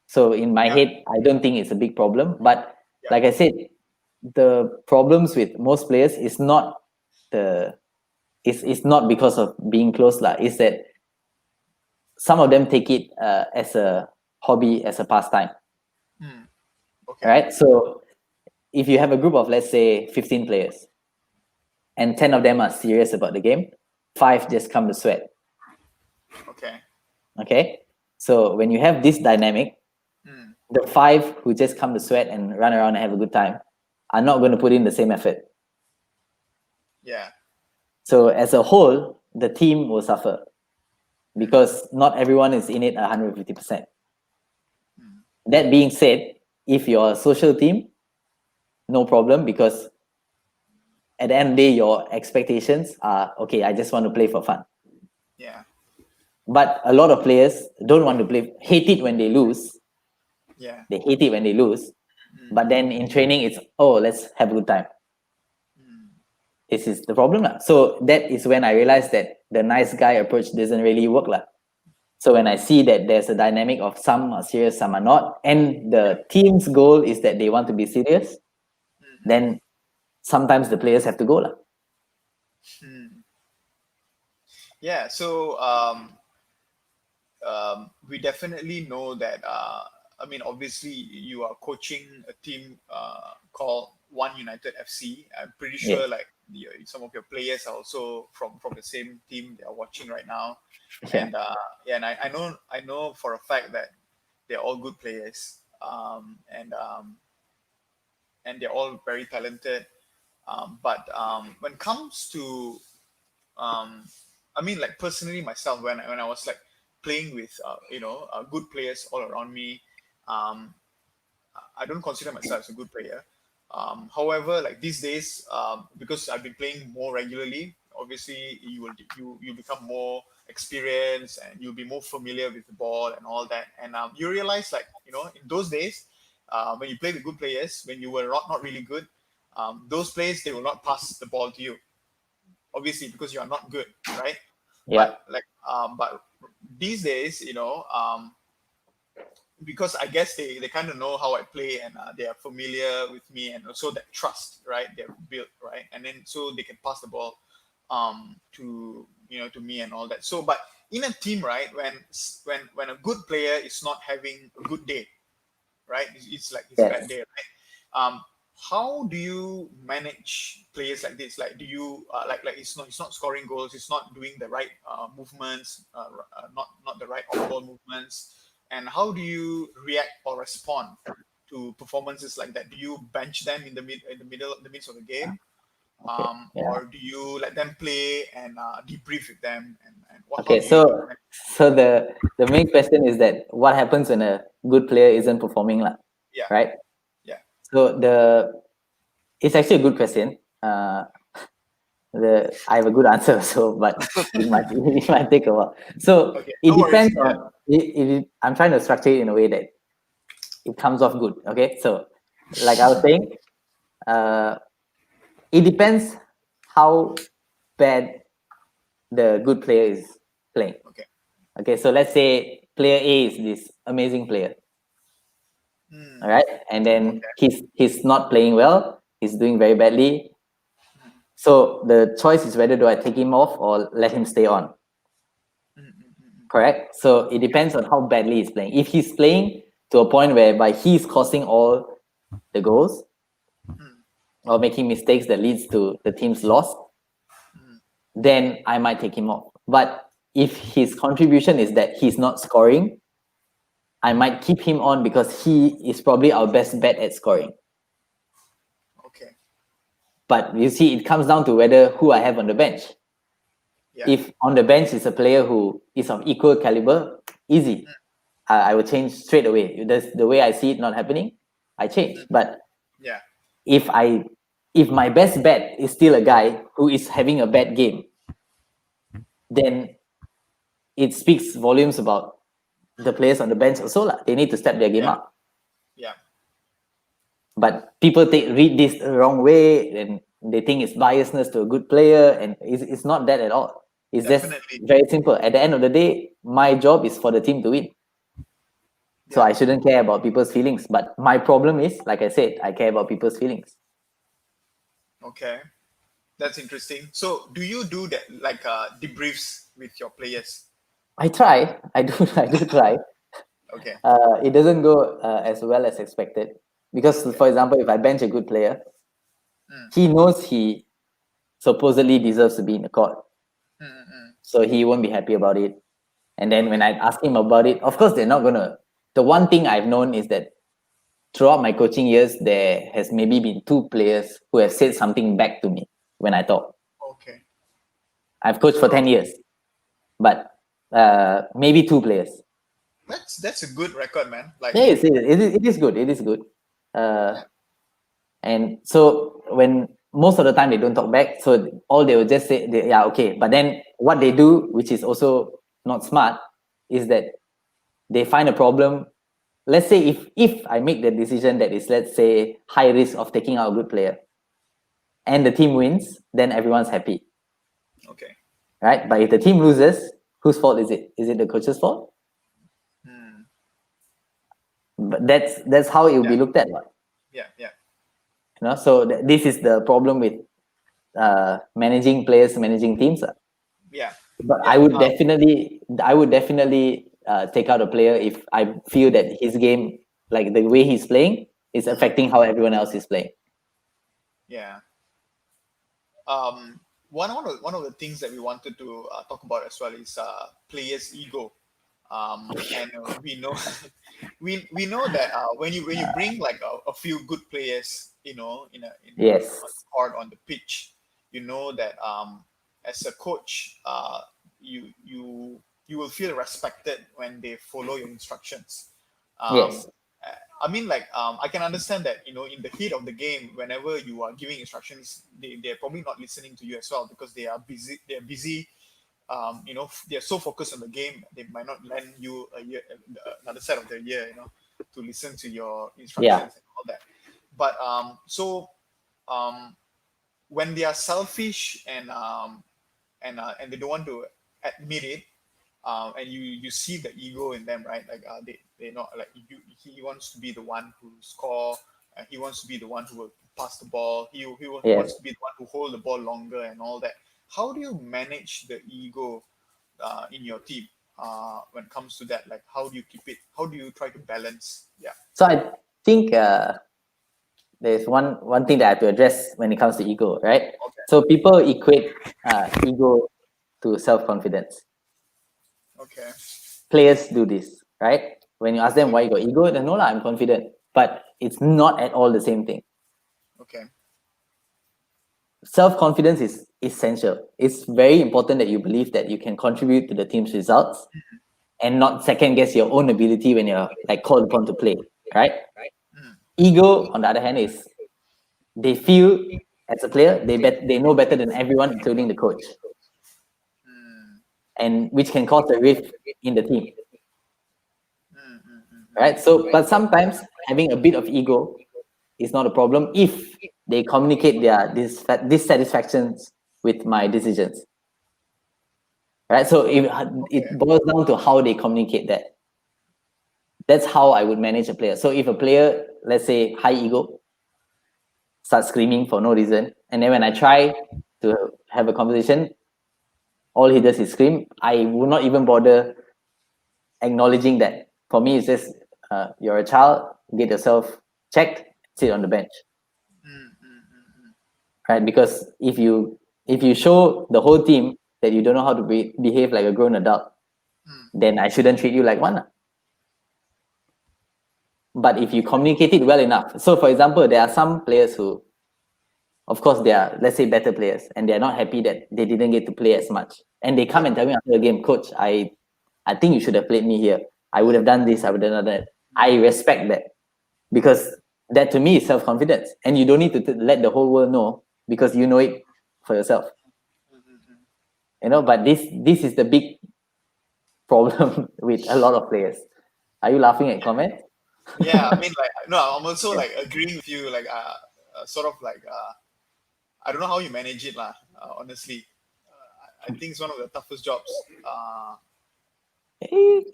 So in my yeah, head, I don't think it's a big problem. But yeah. like I said, the problems with most players is not the it's not because of being close lah. It's that some of them take it as a hobby, as a pastime, Hmm. Okay, right? So if you have a group of let's say 15 players and 10 of them are serious about the game, 5 just come to sweat. okay. Okay, so when you have this dynamic, Hmm. the 5 who just come to sweat and run around and have a good time are not going to put in the same effort. Yeah, So as a whole, the team will suffer because not everyone is in it 150%. That being said, if you're a social team, no problem because at the end of the day, your expectations are okay, I just want to play for fun. yeah, But a lot of players don't want to play, hate it when they lose. yeah. They hate it when they lose. But then in training, it's, oh, let's have a good time. This is the problem. So that is when I realized that the nice guy approach doesn't really work. So when I see that there's a dynamic of some are serious, some are not, and the team's goal is that they want to be serious, then sometimes the players have to go. Yeah. So we definitely know that. I mean, obviously, you are coaching a team called One United FC. I'm pretty Yes. sure, like, some of your players are also from the same team they are watching right now, Yeah. and yeah, and I know for a fact that they're all good players, and they're all very talented. But when it comes to um, I mean, like personally myself, when I was like playing with good players all around me, um, I don't consider myself as a good player. However, like these days, because I've been playing more regularly, obviously you become more experienced and you'll be more familiar with the ball and all that, and you realize, like, in those days, when you play with good players, when you were not really good, those players, they will not pass the ball to you, obviously, because you are not good, right? Yeah. But these days, because I guess they kind of know how I play, and they are familiar with me, and also that trust, right? They're built, right, and then so they can pass the ball to me and all that. So, but in a team, right, when a good player is not having a good day, right? It's like his bad Yes. day, right? How do you manage players like this? Like, do you like it's not scoring goals, it's not doing the right movements, not the right off ball movements, and how do you react or respond to performances like that? Do you bench them in the midst of the game, Okay. Yeah. or do you let them play and debrief with them, and how Okay. do you usually So manage? so the main question is that what happens when a good player isn't performing, Yeah, right? yeah, So it's actually a good question. I have a good answer, so but it might take a while. So okay, it no worries. depends on I'm trying to structure it in a way that it comes off good. Okay, so like I was saying, uh, it depends how bad the good player is playing. Okay. Okay, so let's say player A is this amazing player, all Hmm. right, and then Okay. he's not playing well. He's doing very badly. So the choice is whether do I take him off or let him stay on. Correct. So it depends on how badly he's playing. If he's playing to a point whereby he's causing all the goals or making mistakes that leads to the team's loss, then I might take him off. But if his contribution is that he's not scoring, I might keep him on because he is probably our best bet at scoring. But you see, it comes down to whether who I have on the bench. Yeah. If on the bench is a player who is of equal caliber, easy. I will change straight away. The way I see it not happening, I change. But Yeah. if my best bet is still a guy who is having a bad game, then it speaks volumes about the players on the bench also lah. They need to step their game Yeah. up. Yeah. But people read this the wrong way, and they think it's biasness to a good player, and it's not that at all. It's Definitely. just very simple. At the end of the day, my job is for the team to win. So Yeah. I shouldn't care about people's feelings. But my problem is, like I said, I care about people's feelings. Okay. That's interesting. So do you do that, like debriefs with your players? I try. I do try. Okay. It doesn't go as well as expected. Because, for example, if I bench a good player, he knows he supposedly deserves to be in the court. So he won't be happy about it. And then when I ask him about it, of course, they're not going to. The one thing I've known is that throughout my coaching years, there has maybe been 2 players who have said something back to me when I talk. Okay. I've coached for 10 years, but maybe 2 players. That's a good record, man. Like, Yeah, it is good. It is good. And so when most of the time they don't talk back, so all they will just say, yeah, okay. But then what they do, which is also not smart, is that they find a problem. Let's say if I make the decision that is, let's say, high risk of taking out a good player, and the team wins, then everyone's happy, okay. right? But if the team loses, whose fault is it? Is it the coach's fault? But that's how it will be looked at, right? Yeah. Yeah. You know, so this is the problem with managing players, managing teams. Yeah. But Yeah. I would definitely take out a player if I feel that his game, like the way he's playing, is affecting how everyone else is playing. Yeah. One of the things that we wanted to talk about as well is players' ego. And we know we know that when you bring like a few good players, Yes. on the court, on the pitch, you know that as a coach, you will feel respected when they follow your instructions. Yes. I mean, like, I can understand that, in the heat of the game, whenever you are giving instructions, they're probably not listening to you as well, because they are busy. They're busy. They're so focused on the game, they might not lend you another set of their ear, to listen to your instructions and all that. But when they are selfish and they don't want to admit it, and you see the ego in them, right? Like, they're not like you. He wants to be the one who score. He wants to be the one who will pass the ball. He wants to be the one who hold the ball longer and all that. How do you manage the ego in your team when it comes to that? Like, how do you keep it? How do you try to balance? Yeah. So I think there's one thing that I have to address when it comes to ego, right? Okay. So people equate ego to self-confidence. Okay. Players do this, right? When you ask them why you got ego, they know I'm confident, but it's not at all the same thing. Okay. Self-confidence is essential. It's very important that you believe that you can contribute to the team's results and not second guess your own ability when you're like called upon to play, right? Ego, on the other hand, is they feel as a player they know better than everyone, including the coach, and which can cause a rift in the team, right? So, but sometimes having a bit of ego is not a problem if they communicate their dissatisfactions with my decisions, right? So it boils down to how they communicate that. That's how I would manage a player. So if a player, let's say high ego, starts screaming for no reason, and then when I try to have a conversation, all he does is scream, I would not even bother acknowledging that. For me, it's just you're a child, get yourself checked, sit on the bench, right? Because if you show the whole team that you don't know how to behave like a grown adult, then I shouldn't treat you like one. But if you communicate it well enough, so for example, there are some players who of course, they are, let's say, better players, and they're not happy that they didn't get to play as much. And they come and tell me after the game, Coach, I think you should have played me here. I would have done this, I would have done that. I respect that, because that to me is self-confidence. And you don't need to let the whole world know, because you know it for yourself. But this is the big problem with a lot of players. Are you laughing at comment? Yeah, I mean, like, no, I'm also like agreeing with you, like, sort of like, I don't know how you manage it, lah. Honestly, I think it's one of the toughest jobs.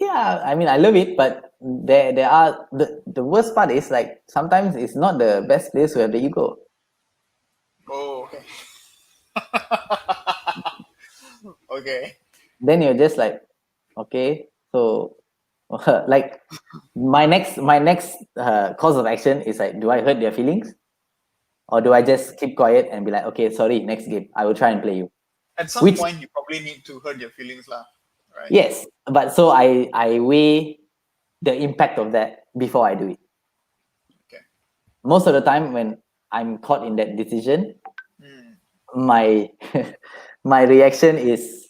Yeah, I mean, I love it, but there are the worst part is, like, sometimes it's not the best players who have the ego. Oh, okay. Okay. Then you're just like, okay, so like my next course of action is like, do I hurt their feelings, or do I just keep quiet and be like, okay, sorry, next game I will try and play you? At some Which, point, you probably need to hurt your feelings, lah. Right? yes, but so I weigh the impact of that before I do it. Okay. Most of the time when I'm caught in that decision, Mm. my my reaction is,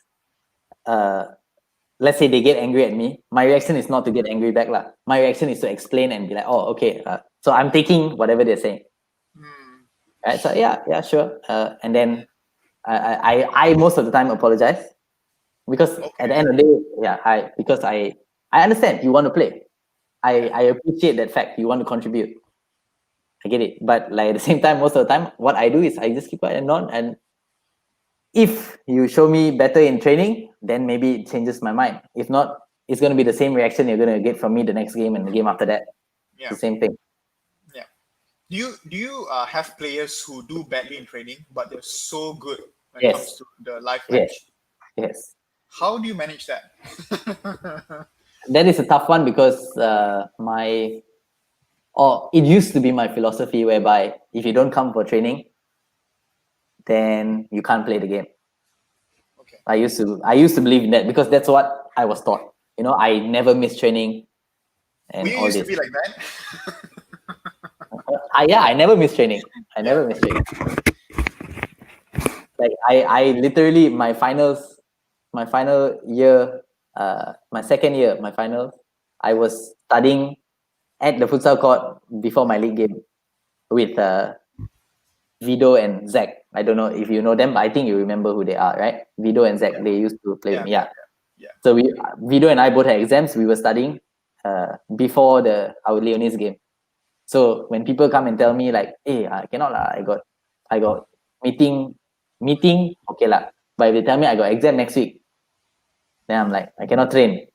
let's say they get angry at me, my reaction is not to get angry back lah. My reaction is to explain and be like, oh, okay, so I'm taking whatever they're saying. Mm. Right? So yeah, sure. And then I most of the time apologize, because at the end of the day, because I understand you want to play. I appreciate that fact, you want to contribute. I get it. But like, at the same time, most of the time, what I do is I just keep quiet and nod. And if you show me better in training, then maybe it changes my mind. If not, it's going to be the same reaction you're going to get from me the next game and the game after that. Yeah. The same thing. Yeah. Do you have players who do badly in training, but they're so good when it comes to the live match? Yes. How do you manage that? That is a tough one, because it used to be my philosophy, whereby if you don't come for training, then you can't play the game. Okay. I used to believe in that, because that's what I was taught. I never miss training and We all used this. to be like that. I never miss training. I never miss training. Like, I literally, my final year, my second year, my finals, I was studying at the futsal court before my league game with Vido and Zach. I don't know if you know them, but I think you remember who they are, right? Vido and Zach, they used to play with me. Yeah. So Vido and I both had exams. We were studying before our Leonis game. So when people come and tell me like, hey, I cannot lah, I got meeting, okay lah. But if they tell me I got exam next week, then I'm like, I cannot train.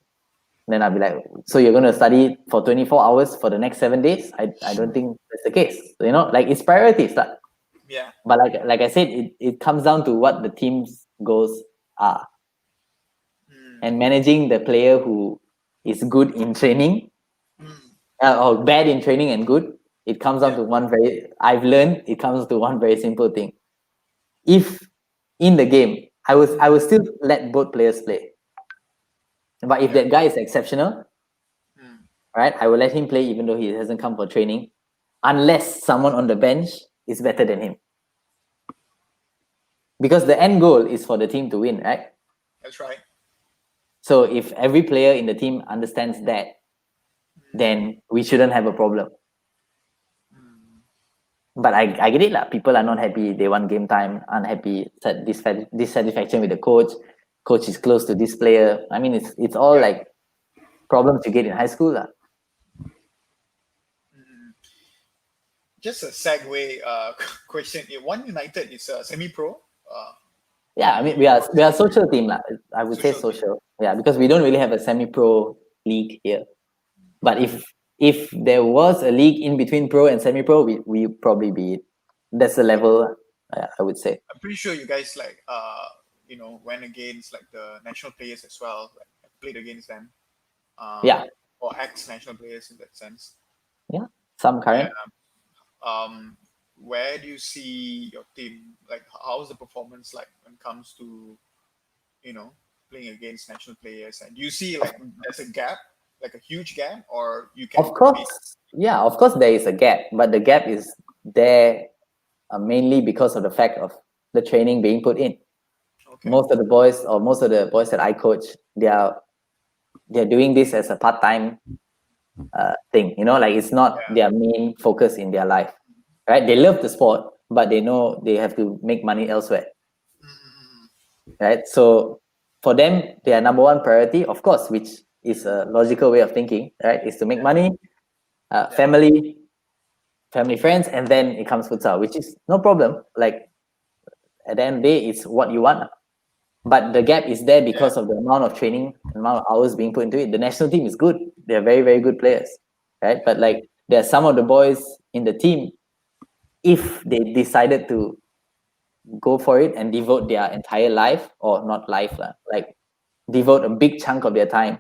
Then I'll be like, so you're going to study for 24 hours for the next 7 days? I don't think that's the case. Like, it's priorities lah. Yeah. But like I said, it comes down to what the team's goals are. And managing the player who is good in training, or bad in training and good, it comes down to I've learned it comes to one very simple thing. If in the game, I will still let both players play. But if that guy is exceptional, right, I will let him play even though he hasn't come for training, unless someone on the bench is better than him. Because the end goal is for the team to win, right? That's right. So if every player in the team understands that, then we shouldn't have a problem. But I get it lah. People are not happy. They want game time, unhappy, dissatisfaction with the coach. Coach is close to this player. I mean, it's all like problems you get in high school lah. Just a segue question. One United is semi-pro. Yeah, I mean, we are a social team lah. I would say social. Yeah, because we don't really have a semi-pro league here. But if there was a league in between pro and semi-pro, we probably be it. That's the level, I would say. I'm pretty sure you guys went against like the national players as well, like played against them. Or ex-national players in that sense. Yeah, some current. Where do you see your team? Like, how's the performance like when it comes to, playing against national players? And do you see like there's a gap, like a huge gap, or you can? Of course, of course there is a gap, but the gap is there mainly because of the fact of the training being put in. Okay. Most of the boys that I coach, they're doing this as a part-time thing. Like it's not their main focus in their life, right? They love the sport, but they know they have to make money elsewhere, right? So for them, their number one priority, of course, which is a logical way of thinking, right, is to make money, family, friends, and then it comes futsal, which is no problem. Like at the end of the day, it's what you want. But the gap is there because of the amount of training, the amount of hours being put into it. The national team is good; they're very, very good players, right? But like there are some of the boys in the team, if they decided to go for it and devote their entire life, or not life, like devote a big chunk of their time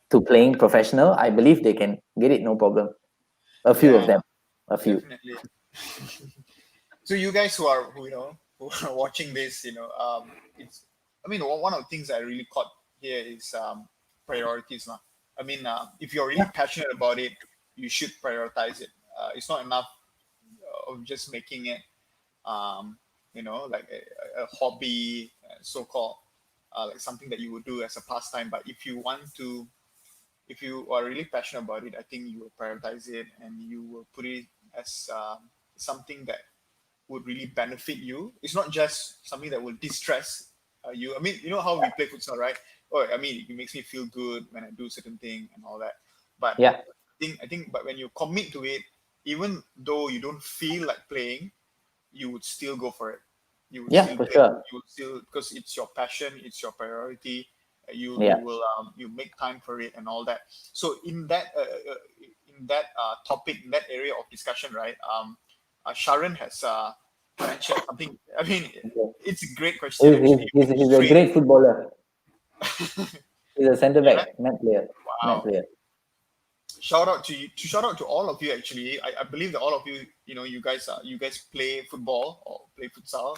to playing professional, I believe they can get it, no problem. A few of them, a few. Definitely. So you guys who are watching this, it's. I mean, one of the things I really caught here is priorities, now. I mean, if you're really passionate about it, you should prioritize it. It's not enough of just making it, like a hobby, so-called, like something that you would do as a pastime. But if you are really passionate about it, I think you will prioritize it and you will put it as something that would really benefit you. It's not just something that will distress you. I mean, you know how we play futsal, right? Oh, I mean, it makes me feel good when I do certain thing and all that. But but when you commit to it, even though you don't feel like playing, you would still go for it. You would still for play. sure. You would still, because it's your passion, it's your priority. You Yeah. you will you make time for it and all that. So in that topic, in that area of discussion, right? Sharon has mentioned something. I mean, it's a great question actually. He's a Straight. great footballer. He's a centre Yeah. back, net player. Wow. Shout out to you. Shout out to all of you. Actually, I believe that all of you, you guys play football or play futsal,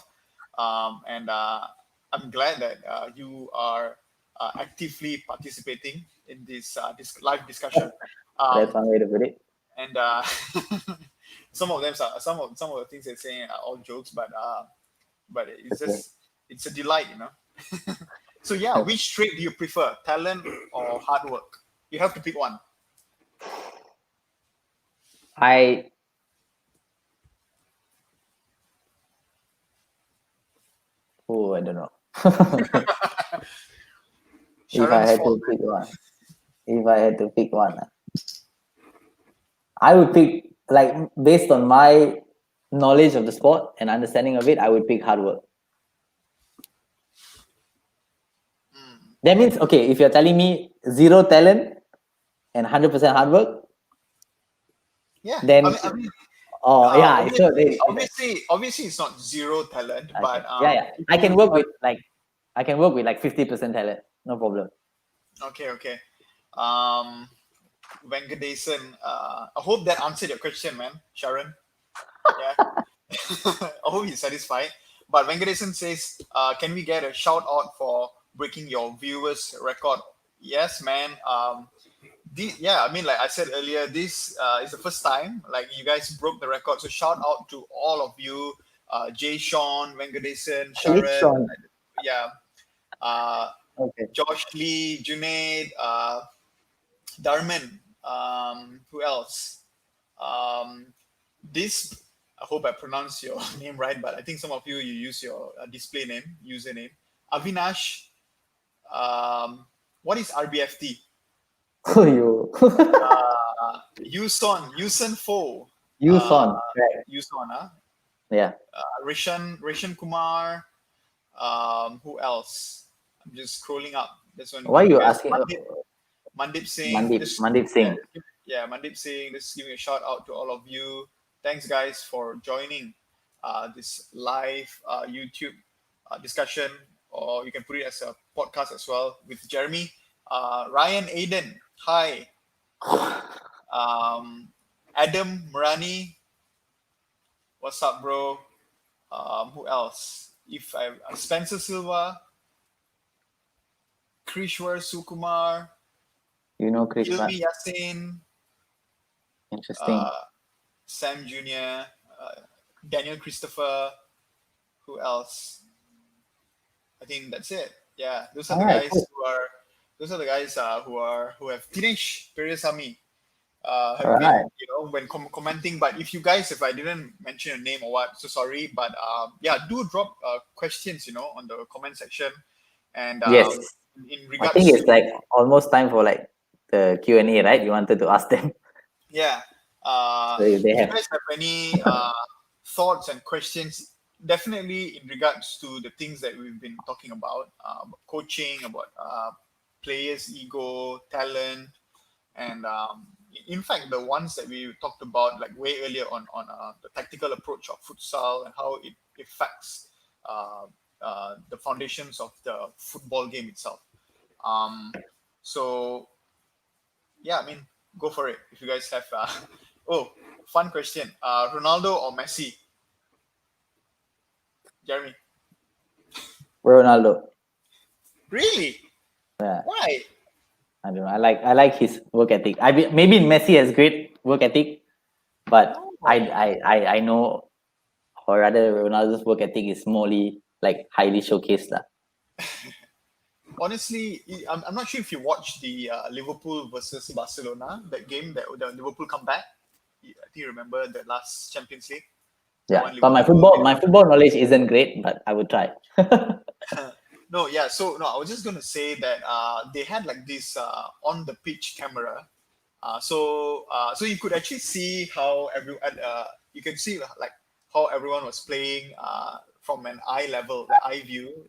and I'm glad that you are actively participating in this live discussion. That's Um, one way to put it. and some of the things they're saying are all jokes, but it's Okay. just it's a delight. So yeah, which trait do you prefer, talent or hard work? You have to pick one. I don't know. If I Sharon's had fault. to pick one, I would pick, like, based on my knowledge of the sport and understanding of it, I would pick hard work. That means, okay, if you're telling me zero talent and 100% hard work, Yeah, then I mean, obviously, it's not zero talent, okay. but if I can you work with like 50% talent, no problem. okay. Venkadesan, I hope that answered your question, man, Sharon. Yeah, I hope he's satisfied. But Venkadesan says, can we get a shout out for breaking your viewers record? Yes, man. I mean, like I said earlier, this is the first time like you guys broke the record. So shout out to all of you, Jay, Sean, Venkadesan, Sharon, Sean. yeah, uh, Okay. Josh Lee, Junaid, Darman, who else? This, I hope I pronounce your name right, but I think some of you use your display name, username. Avinash, what is RBFT? You. Yuson Fo, Son. Right. Yuson, Yeah. Rishan Kumar, who else? I'm just scrolling up. This one. Why are you asking? Mandip Singh. Mandip Singh. Yeah, Mandip Singh. Just giving a shout out to all of you. Thanks, guys, for joining this live YouTube discussion, or you can put it as a podcast as well with Jeremy. Ryan Aiden, hi. Adam Murani, what's up, bro? Who else? If I Spencer Silva, Krishwar Sukumar, Krishna. Ilmi Yasin, Interesting. Sam Jr., Daniel Christopher. Who else? I think that's it. Yeah, those are All the right, guys cool. who are. Those are the guys who have Dinesh Periyasamy All have right. been, when commenting. But if I didn't mention your name or what, so sorry. But yeah, do drop questions, on the comment section. And Yes. in I think regards it's to, like almost time for like the Q&A, right? You wanted to ask them. yeah, So if they if you have. guys have any thoughts and questions, definitely in regards to the things that we've been talking about, coaching, about players' ego, talent, and in fact the ones that we talked about like way earlier on the tactical approach of futsal and how it affects uh, the foundations of the football game itself. um, so yeah, I mean, go for it if you guys have oh, fun question, Ronaldo or Messi? Jeremy? Ronaldo. Really? Yeah, Why? I don't know. I like his work ethic. Maybe Messi has great work ethic, but Oh, I know, or rather Ronaldo's work ethic is morely like highly showcased lah. honestly, I'm not sure if you watched the Liverpool versus Barcelona, that game that the Liverpool comeback. I think you remember the last Champions League, the Yeah, one but my Liverpool football did. my football knowledge isn't great, but I would try. No, yeah. So no, I was just gonna say that they had like this on the pitch camera. So you could actually see how you can see like how everyone was playing from an eye level, the eye view.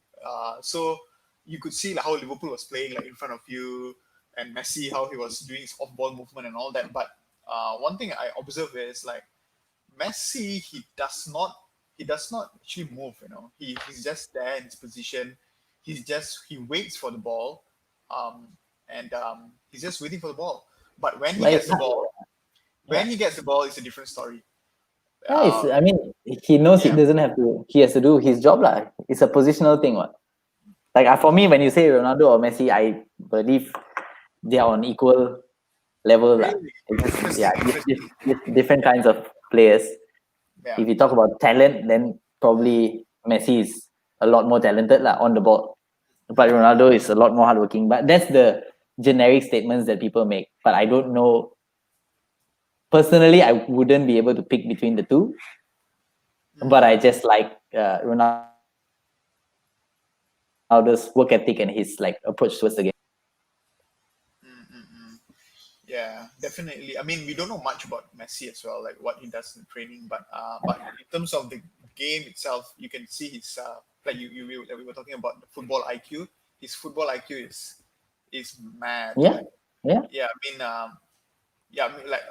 So you could see like how Liverpool was playing like in front of you, and Messi how he was doing his off ball movement and all that. But one thing I observed is like Messi, he does not actually move. He's just there in his position. He waits for the ball, um, and he's just waiting for the ball. But when he But gets it's the hard. ball, Yeah, it's a different story. yeah. Uh, I mean, he knows he yeah, doesn't have to. He has to do his job lah. It's a positional thing, what? Like for me, when you say Ronaldo or Messi, I believe they are on equal level lah. really It's just interesting, yeah, interesting. different kinds of players. Yeah. If you talk about talent, then probably Messi is a lot more talented lah on the ball. But Ronaldo is a lot more hardworking. But that's the generic statements that people make. But I don't know personally. I wouldn't be able to pick between the two. But I just like Ronaldo's work ethic and his like approach towards the game. Yeah, definitely. I mean, we don't know much about Messi as well, like what he does in training. But in terms of the game itself, you can see his like like we were talking about the football IQ. His football IQ is mad. Yeah, Like yeah, yeah, I mean like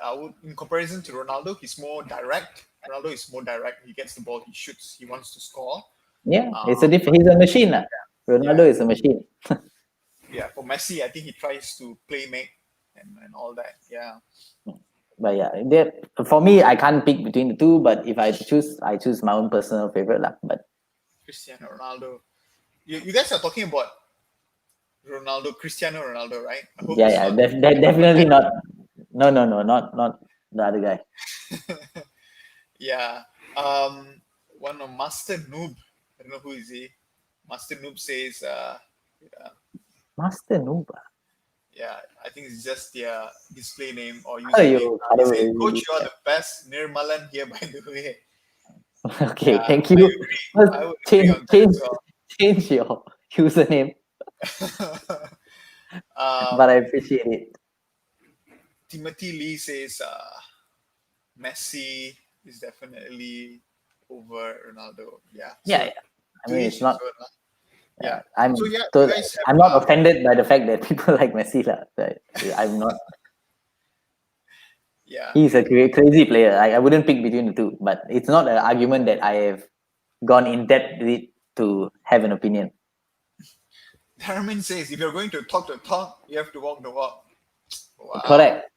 I would, in comparison to Ronaldo, he's more direct. Ronaldo is more direct. He gets the ball, he shoots, he wants to score. yeah. It's a Um, different. He's a machine lah. Ronaldo yeah, is a machine. yeah. For Messi, I think he tries to play make and all that. Yeah. But yeah, for me, I can't pick between the two. But if I choose, I choose my own personal favorite lah. But Cristiano Ronaldo. You guys are talking about Cristiano Ronaldo, right? I hope yeah, it's yeah, not anyone definitely else. not. No, no, no, not the other guy. Yeah. One of Master Noob. I don't know who is he. Master Noob says, uh, Master Noob. yeah, I think it's just their display name or Ayo, username. He says, கடவுளே. Coach, you are the best. Nirmalan here, by the way. Okay, Yeah, thank I you. agree. First, I would agree change, on that change, as well. change your username, but I um, appreciate it. Timothy Lee says, Messi is definitely over Ronaldo. Yeah. Yeah, So yeah. I to mean, each it's his not. own. Yeah. So I'm yeah, you to, guys I'm have not offended by the fact that people like Messi lah. I'm not. yeah. He's a crazy player. I wouldn't pick between the two, but it's not an argument that I have gone in depth with to have an opinion. Darman says if you're going to talk the talk, you have to walk the walk. Wow. Correct.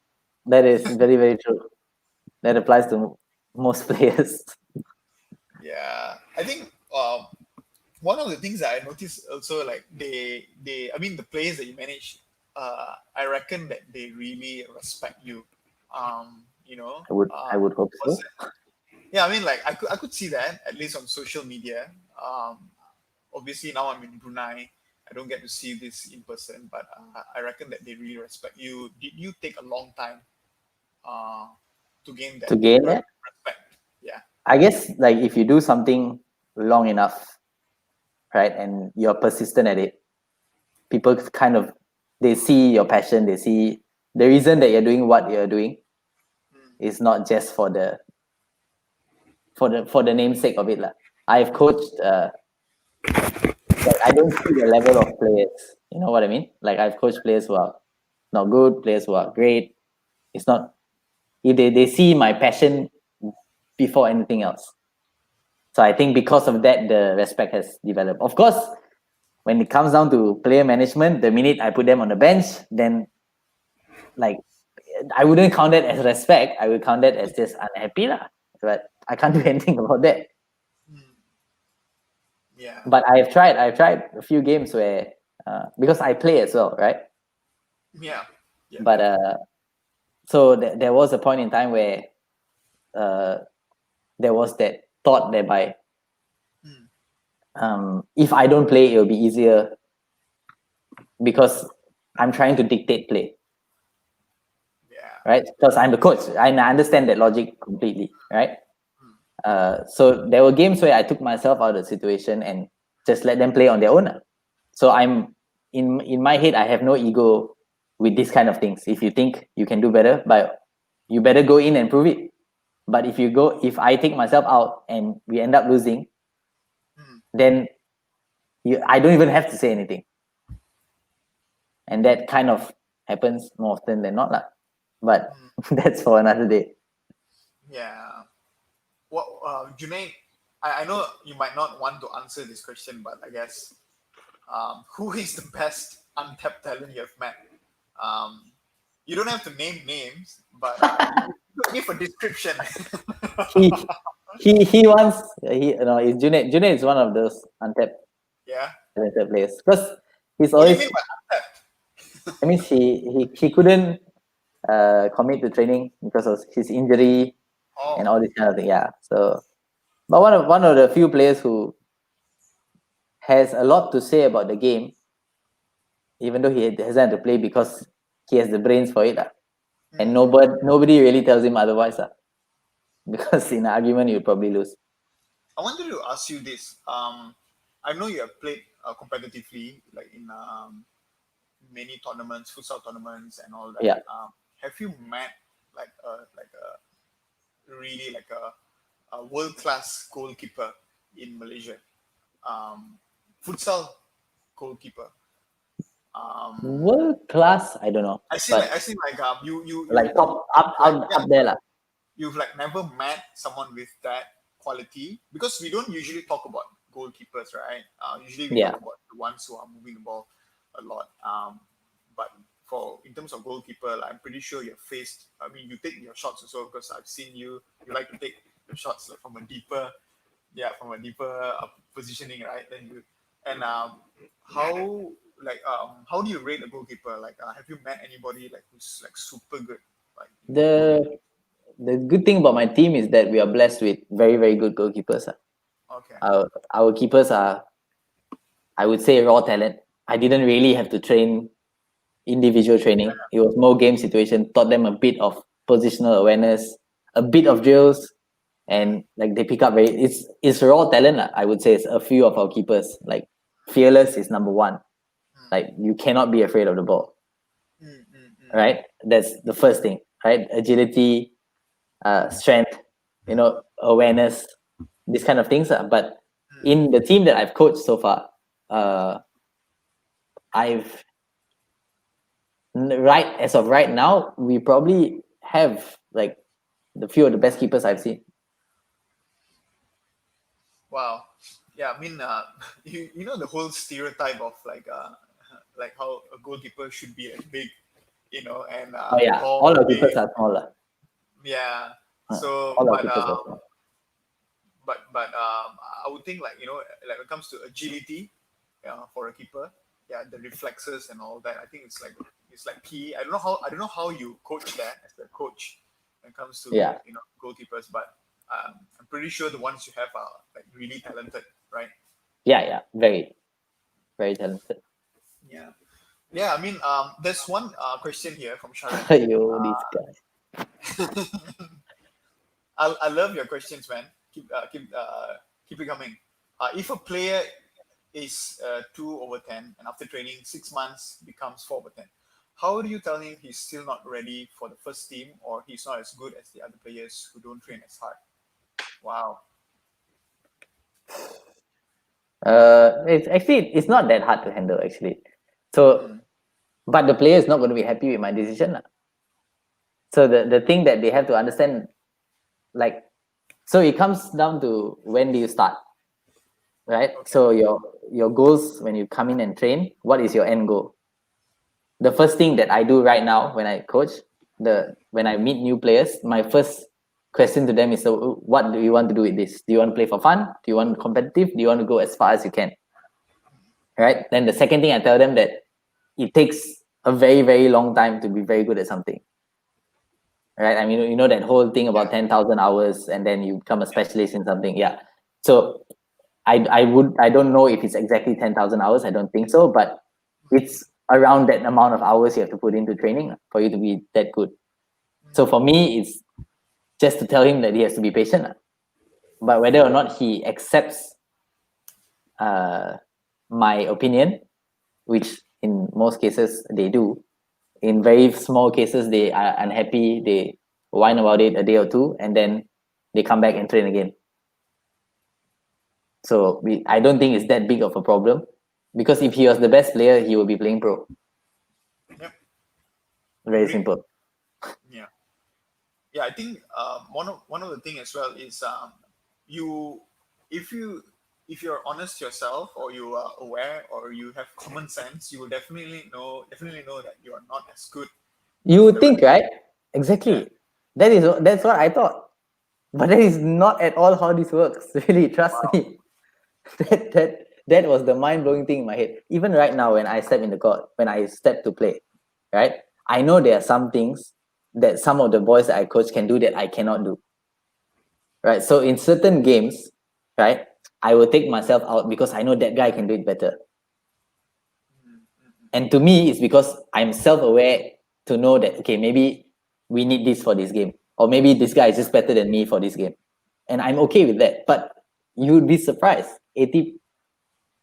That is very, very true. That applies to most players. Yeah. I think one of the things that I noticed also, like I mean the players that you manage, I reckon that they really respect you. I would hope What's so. that? Yeah, I mean, like I could see that at least on social media. Obviously now I'm in Brunei. I don't get to see this in person, but I reckon that they really respect you. Did you take a long time uh, to gain To that gain that, respect? Yeah. I guess like if you do something long enough, right, and you're persistent at it, people kind of they see your passion. They see the reason that you're doing what you're doing is not just for the namesake of it lah. I've coached. Like I don't see the level of players. You know what I mean? Like I've coached players who are not good, players who are great. It's not if they see my passion before anything else. So I think because of that, the respect has developed. Of course, when it comes down to player management, the minute I put them on the bench, then like I wouldn't count that as respect. I would count that as just unhappy lah. But I can't do anything about that. Yeah. But I've tried a few games where because I play as well, right? Yeah. Yeah. But so there was a point in time where there was that thought that by if I don't play, it'll be easier because I'm trying to dictate play, Yeah. right? Because I'm the coach. I understand that logic completely, right? So there were games where I took myself out of the situation and just let them play on their own. So I'm in my head, I have no ego with this kind of things. If you think you can do better, but you better go in and prove it. But if I take myself out and we end up losing, then I don't even have to say anything. And that kind of happens more often than not. But that's for another day. Yeah. Well, Junaid, I know you might not want to answer this question, but I guess who is the best untapped talent you have met? You don't have to name names, but you could give a description. He he wants is Junaid is one of those untapped Yeah. talented players because he's What do you always mean by untapped? I mean he couldn't commit to training because of his injury and all Oh, this kind of thing. Yeah. So but one of the few players who has a lot to say about the game, even though he hasn't had to play because he has the brains for it. And nobody really tells him otherwise. Because in an argument you'll probably lose. I wanted to ask you this. I know you have played competitively, like in many tournaments, futsal tournaments, and all that. Yeah. Have you met like a really like a world class goalkeeper in Malaysia? Futsal goalkeeper. World class, I don't know. But I see like like top like up there lah. you've like never met someone with that quality because we don't usually talk about goalkeepers, right? Usually we Yeah. talk about the ones who are moving the ball a lot. But for in terms of goalkeeper, like, I'm pretty sure you've faced. I mean, you take your shots also because I've seen you. You like to take your shots like, from a deeper, positioning, right? Then you and how do you rate a goalkeeper? Like, have you met anybody like who's like super good? Like, The good thing about my team is that we are blessed with very, very good goalkeepers. okay, Our keepers are, I would say, raw talent. I didn't really have to train individual training. It was more game situation, taught them a bit of positional awareness, a bit of drills, and like they pick up very it's raw talent. I would say it's a few of our keepers. Like fearless is number one. Like you cannot be afraid of the ball. Right? That's the first thing, right? Agility, strength, awareness, these kind of things. But in the team that I've coached so far, I've as of right now, we probably have like the few of the best keepers I've seen. wow, yeah. I mean, you know the whole stereotype of like how a goalkeeper should be like big, and Oh yeah, tall, all our big, keepers are smaller. yeah. So, All our keepers are small. I would think like like when it comes to agility, for a keeper, yeah, the reflexes and all that. I think it's like key. I don't know how you coach that as a coach when it comes to Yeah. goalkeepers, but I'm pretty sure the ones you have are like really talented, right? Yeah, very, very talented. Yeah. Yeah, I mean, there's one question here from Sharon. Yo, this guy. I love your questions, man. Keep it coming. If a player is 2/10 and after training 6 months becomes 4/10, how do you tell him he's still not ready for the first team or he's not as good as the other players who don't train as hard? Wow. It's not that hard to handle actually. So, Mm, but the player is not going to be happy with my decision, lah. So the thing that they have to understand, like, so it comes down to when do you start, right? okay. So your goals when you come in and train, what is your end goal? The first thing that I do right now when I coach, when I meet new players, my first question to them is, so what do you want to do with this? Do you want to play for fun? Do you want competitive? Do you want to go as far as you can? Right? Then the second thing I tell them that it takes a very, very long time to be very good at something. Right? I mean, you know that whole thing about 10,000 hours and then you become a specialist in something. Yeah. So I don't know if it's exactly 10,000 hours. I don't think so, but it's around that amount of hours you have to put into training for you to be that good. So for me, it's just to tell him that he has to be patient. But whether or not he accepts my opinion, which in most cases they do, in very small cases they are unhappy, they whine about it a day or two, and then they come back and train again. So I don't think it's that big of a problem, because if he was the best player, he will be playing pro. Yep. Very Agree. simple. Yeah. Yeah, I think one of the thing as well is you if you if you're honest yourself or you are aware or you have common sense, you will definitely know that you are not as good You as would the rest. think, right? Yeah. Exactly. That's what I thought. But that is not at all how this works. Really, trust Wow. me. That was the mind blowing thing in my head. Even right now, when I step in the court, when I step to play, right? I know there are some things that some of the boys that I coach can do that I cannot do. Right. So in certain games, right, I will take myself out because I know that guy can do it better. And to me, it's because I'm self-aware to know that, okay, maybe we need this for this game, or maybe this guy is just better than me for this game, and I'm okay with that. But you'd be surprised, 80,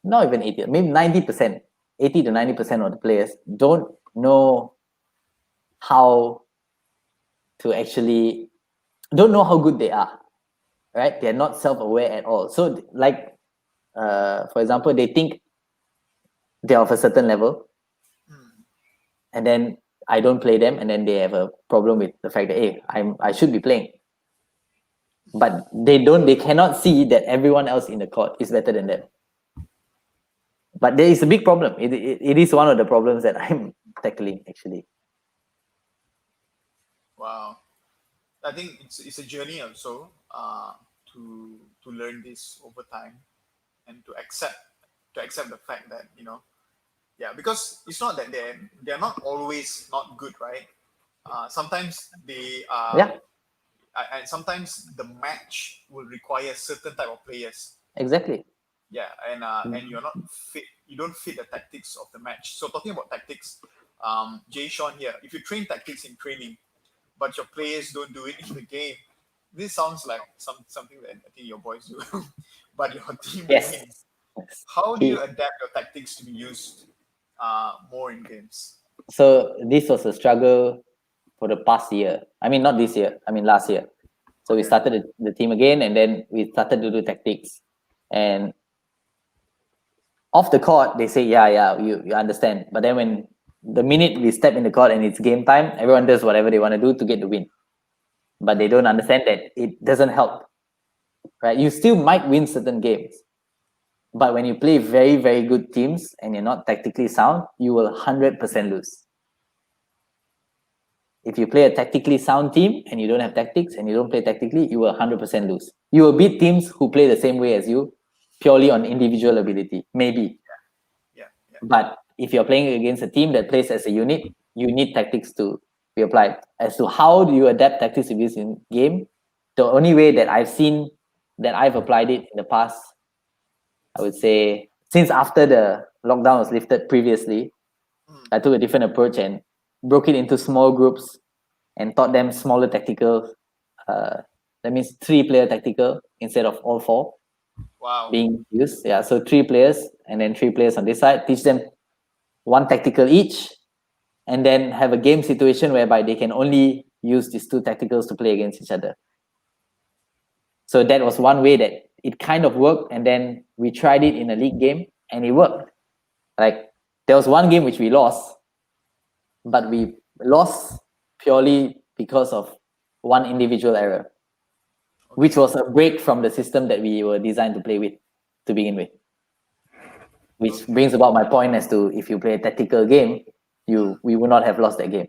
not even 80, maybe 90%, 80 to 90% of the players don't know how to actually, don't know how good they are, right? They're not self-aware at all. So like, for example, they think they're of a certain level, Mm, and then I don't play them, and then they have a problem with the fact that, hey, I should be playing, but they cannot see that everyone else in the court is better than them. But there is a big problem. It is one of the problems that I'm tackling actually. wow. I think it's a journey also to learn this over time and to accept the fact that yeah, because it's not that they're not always not good, right? Sometimes they are, Yeah, and sometimes the match will require certain type of players. exactly. Yeah, and you're not fit. You don't fit the tactics of the match. So talking about tactics, Jay Sean here. If you train tactics in training, but your players don't do it in the game, this sounds like something that I think your boys do, but your team Yes. wins. How do you He, adapt your tactics to be used more in games? so this was a struggle for the past year. I mean, not this year. I mean, last year. So we Okay. started the team again, and then we started to do tactics. And off the court, they say, yeah, you understand. But then when the minute we step in the court and it's game time, everyone does whatever they want to do to get the win. But they don't understand that it doesn't help, right? You still might win certain games, but when you play very, very good teams and you're not tactically sound, you will 100% lose. If you play a tactically sound team and you don't have tactics and you don't play tactically, you will 100% lose. You will beat teams who play the same way as you purely on individual ability, maybe. Yeah. Yeah. But if you're playing against a team that plays as a unit, you need tactics to be applied. As to how do you adapt tactics to this in game, the only way that I've seen that I've applied it in the past, I would say, since after the lockdown was lifted previously, I took a different approach and broke it into small groups and taught them smaller tactical. That means 3-player tactical instead of all 4 Wow. being used. Yeah, so 3 players and then 3 players on this side. Teach them 1 tactical each, and then have a game situation whereby they can only use these 2 tacticals to play against each other. So that was one way that it kind of worked, and then we tried it in a league game and it worked. Like there was one game which we lost, but we lost purely because of one individual error, which was a break from the system that we were designed to play with to begin with. Which brings about my point as to if you play a tactical game, we would not have lost that game.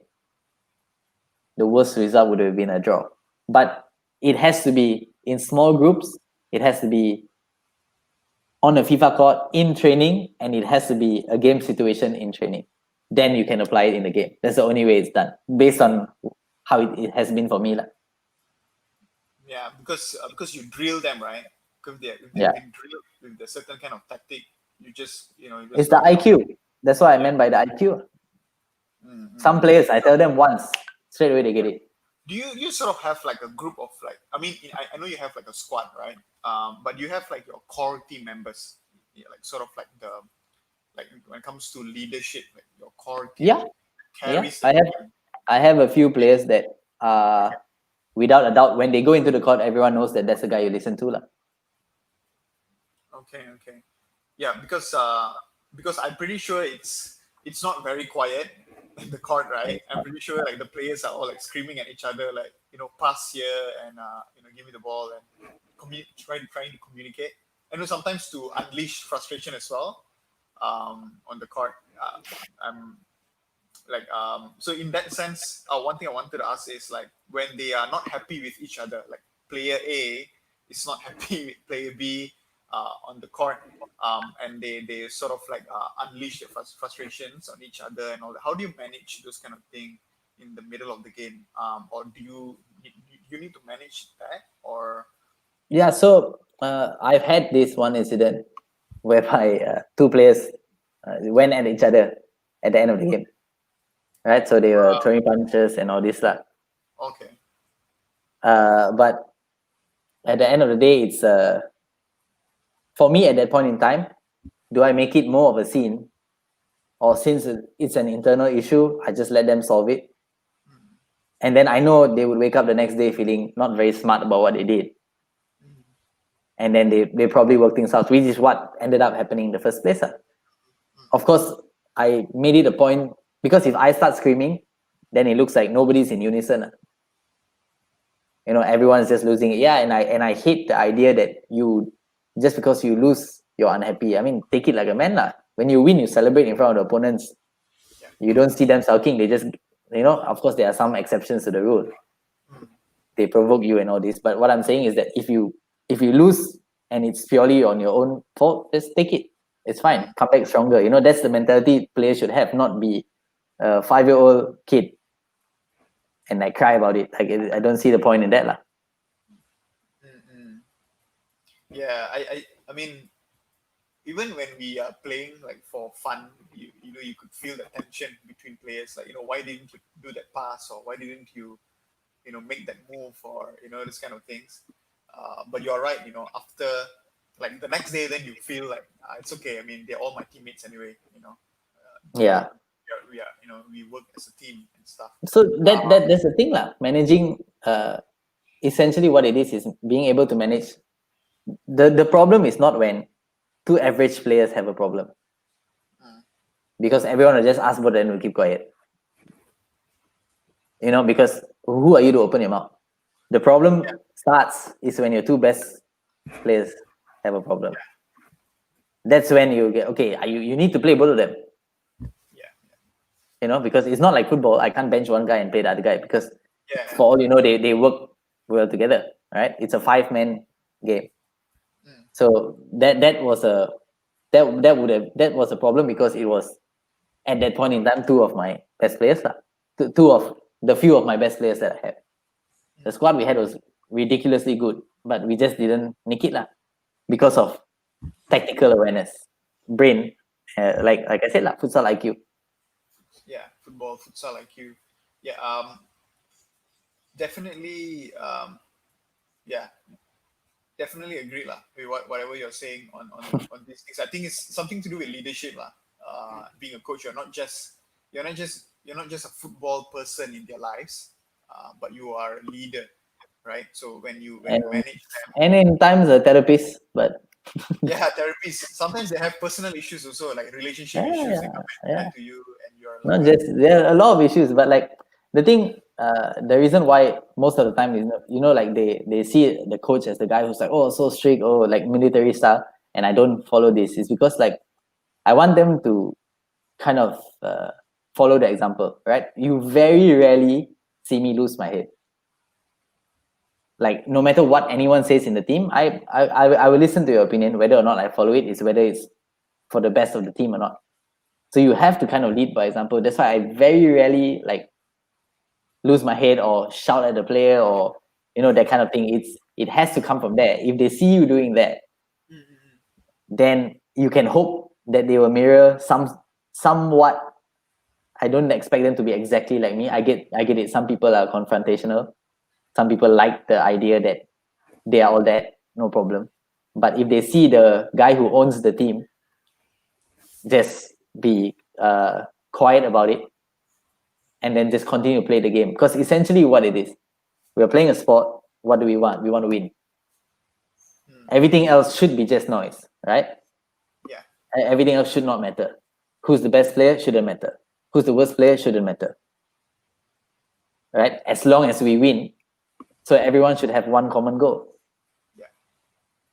The worst result would have been a draw. But it has to be in small groups, it has to be on a FIFA court in training, and it has to be a game situation in training. Then you can apply it in the game. That's the only way it's done, based on how it has been for me. Yeah, because you drill them, right? Because if they've Yeah. been drilled with a certain kind of tactic, you just It's the IQ. That's what I meant by the IQ. Some players, I tell them once, straight away they get it. Do you sort of have like a group of like, I mean, I know you have like a squad, right? But you have like your core team members, like sort of like like when it comes to leadership, like your core team Yeah. carries I have a few players that without a doubt, when they go into the court, everyone knows that that's the guy you listen to. Okay. Yeah, because I'm pretty sure it's not very quiet in the court, right? I'm pretty sure like the players are all like screaming at each other, like pass here and give me the ball and trying to communicate. I know sometimes to unleash frustration as well on the court. So in that sense, one thing I wanted to ask is like when they are not happy with each other, like player A is not happy with player B on the court, and they sort of like unleash their frustrations on each other and all that. How do you manage those kind of thing in the middle of the game, or do you need to manage that, or? Yeah, so I've had this one incident whereby 2 players went at each other at the end of the game. Right, so they were throwing punches and all this lah. Okay. But at the end of the day, it's for me at that point in time, do I make it more of a scene, or since it's an internal issue, I just let them solve it, and then I know they would wake up the next day feeling not very smart about what they did, and then they probably work things out, which is what ended up happening in the first place. Of course, I made it a point, because if I start screaming, then it looks like nobody's in unison. Everyone's just losing it. Yeah, and I hate the idea that you, just because you lose, you're unhappy. I mean, take it like a man lah. When you win, you celebrate in front of the opponents. You don't see them sulking. They just, of course, there are some exceptions to the rule. They provoke you and all this. But what I'm saying is that if you lose and it's purely on your own fault, just take it. It's fine. Come back stronger. That's the mentality players should have, not be a 5-year-old kid and like cry about it. Like I don't see the point in that lah. Yeah, I mean, even when we are playing like for fun, you could feel the tension between players. Like why didn't you do that pass, or why didn't you make that move, or this kind of things. But you're right. After like the next day, then you feel like it's okay. I mean, they're all my teammates anyway. Yeah. We work as a team and stuff. So that's the thing lah. Managing, essentially what it is being able to manage. The problem is not when 2 average players have a problem, because everyone will just ask about it and will keep quiet. Because who are you to open your mouth? The problem starts is when your 2 best players have a problem. That's when you get, okay, you need to play both of them. Because it's not like football. I can't bench one guy and play the other guy, because for all you know, they work well together, right? It's a 5-man game. So that was a problem, because it was at that point in time 2 of my best players, 2 of the few of my best players that I had. The squad we had was ridiculously good, but we just didn't nick it lah, because of tactical awareness, brain, like I said lah, futsal IQ. Yeah, football, futsal IQ. Yeah, definitely. Yeah, definitely agree lah with whatever you're saying on these things. I think it's something to do with leadership lah. Being a coach, you're not just a football person in their lives, but you are a leader, right? So when you And manage them, in times a therapist, but yeah, therapies. Sometimes they have personal issues also, like relationship issues. They yeah, come and yeah. vent to you, and you're like, Not just, there are a lot of issues, but like the thing, the reason why most of the time is, like they see the coach as the guy who's like, oh, so strict, oh, like military style, and I don't follow this. It's because like I want them to kind of follow the example, right? You very rarely see me lose my head. Like no matter what anyone says in the team, I will listen to your opinion. Whether or not I follow it is whether it's for the best of the team or not. So you have to kind of lead by example. That's why I very rarely like lose my head or shout at the player or that kind of thing. It has to come from there. If they see you doing that, mm-hmm. then you can hope that they will mirror somewhat. I don't expect them to be exactly like me. I get it. Some people are confrontational. Some people like the idea that they are all that, no problem. But if they see the guy who owns the team, just be quiet about it, and then just continue to play the game. Because essentially what it is, we're playing a sport. What do we want? We want to win. Everything else should be just noise, right? Yeah. Everything else should not matter. Who's the best player shouldn't matter. Who's the worst player shouldn't matter. Right? As long as we win, so everyone should have one common goal. Yeah.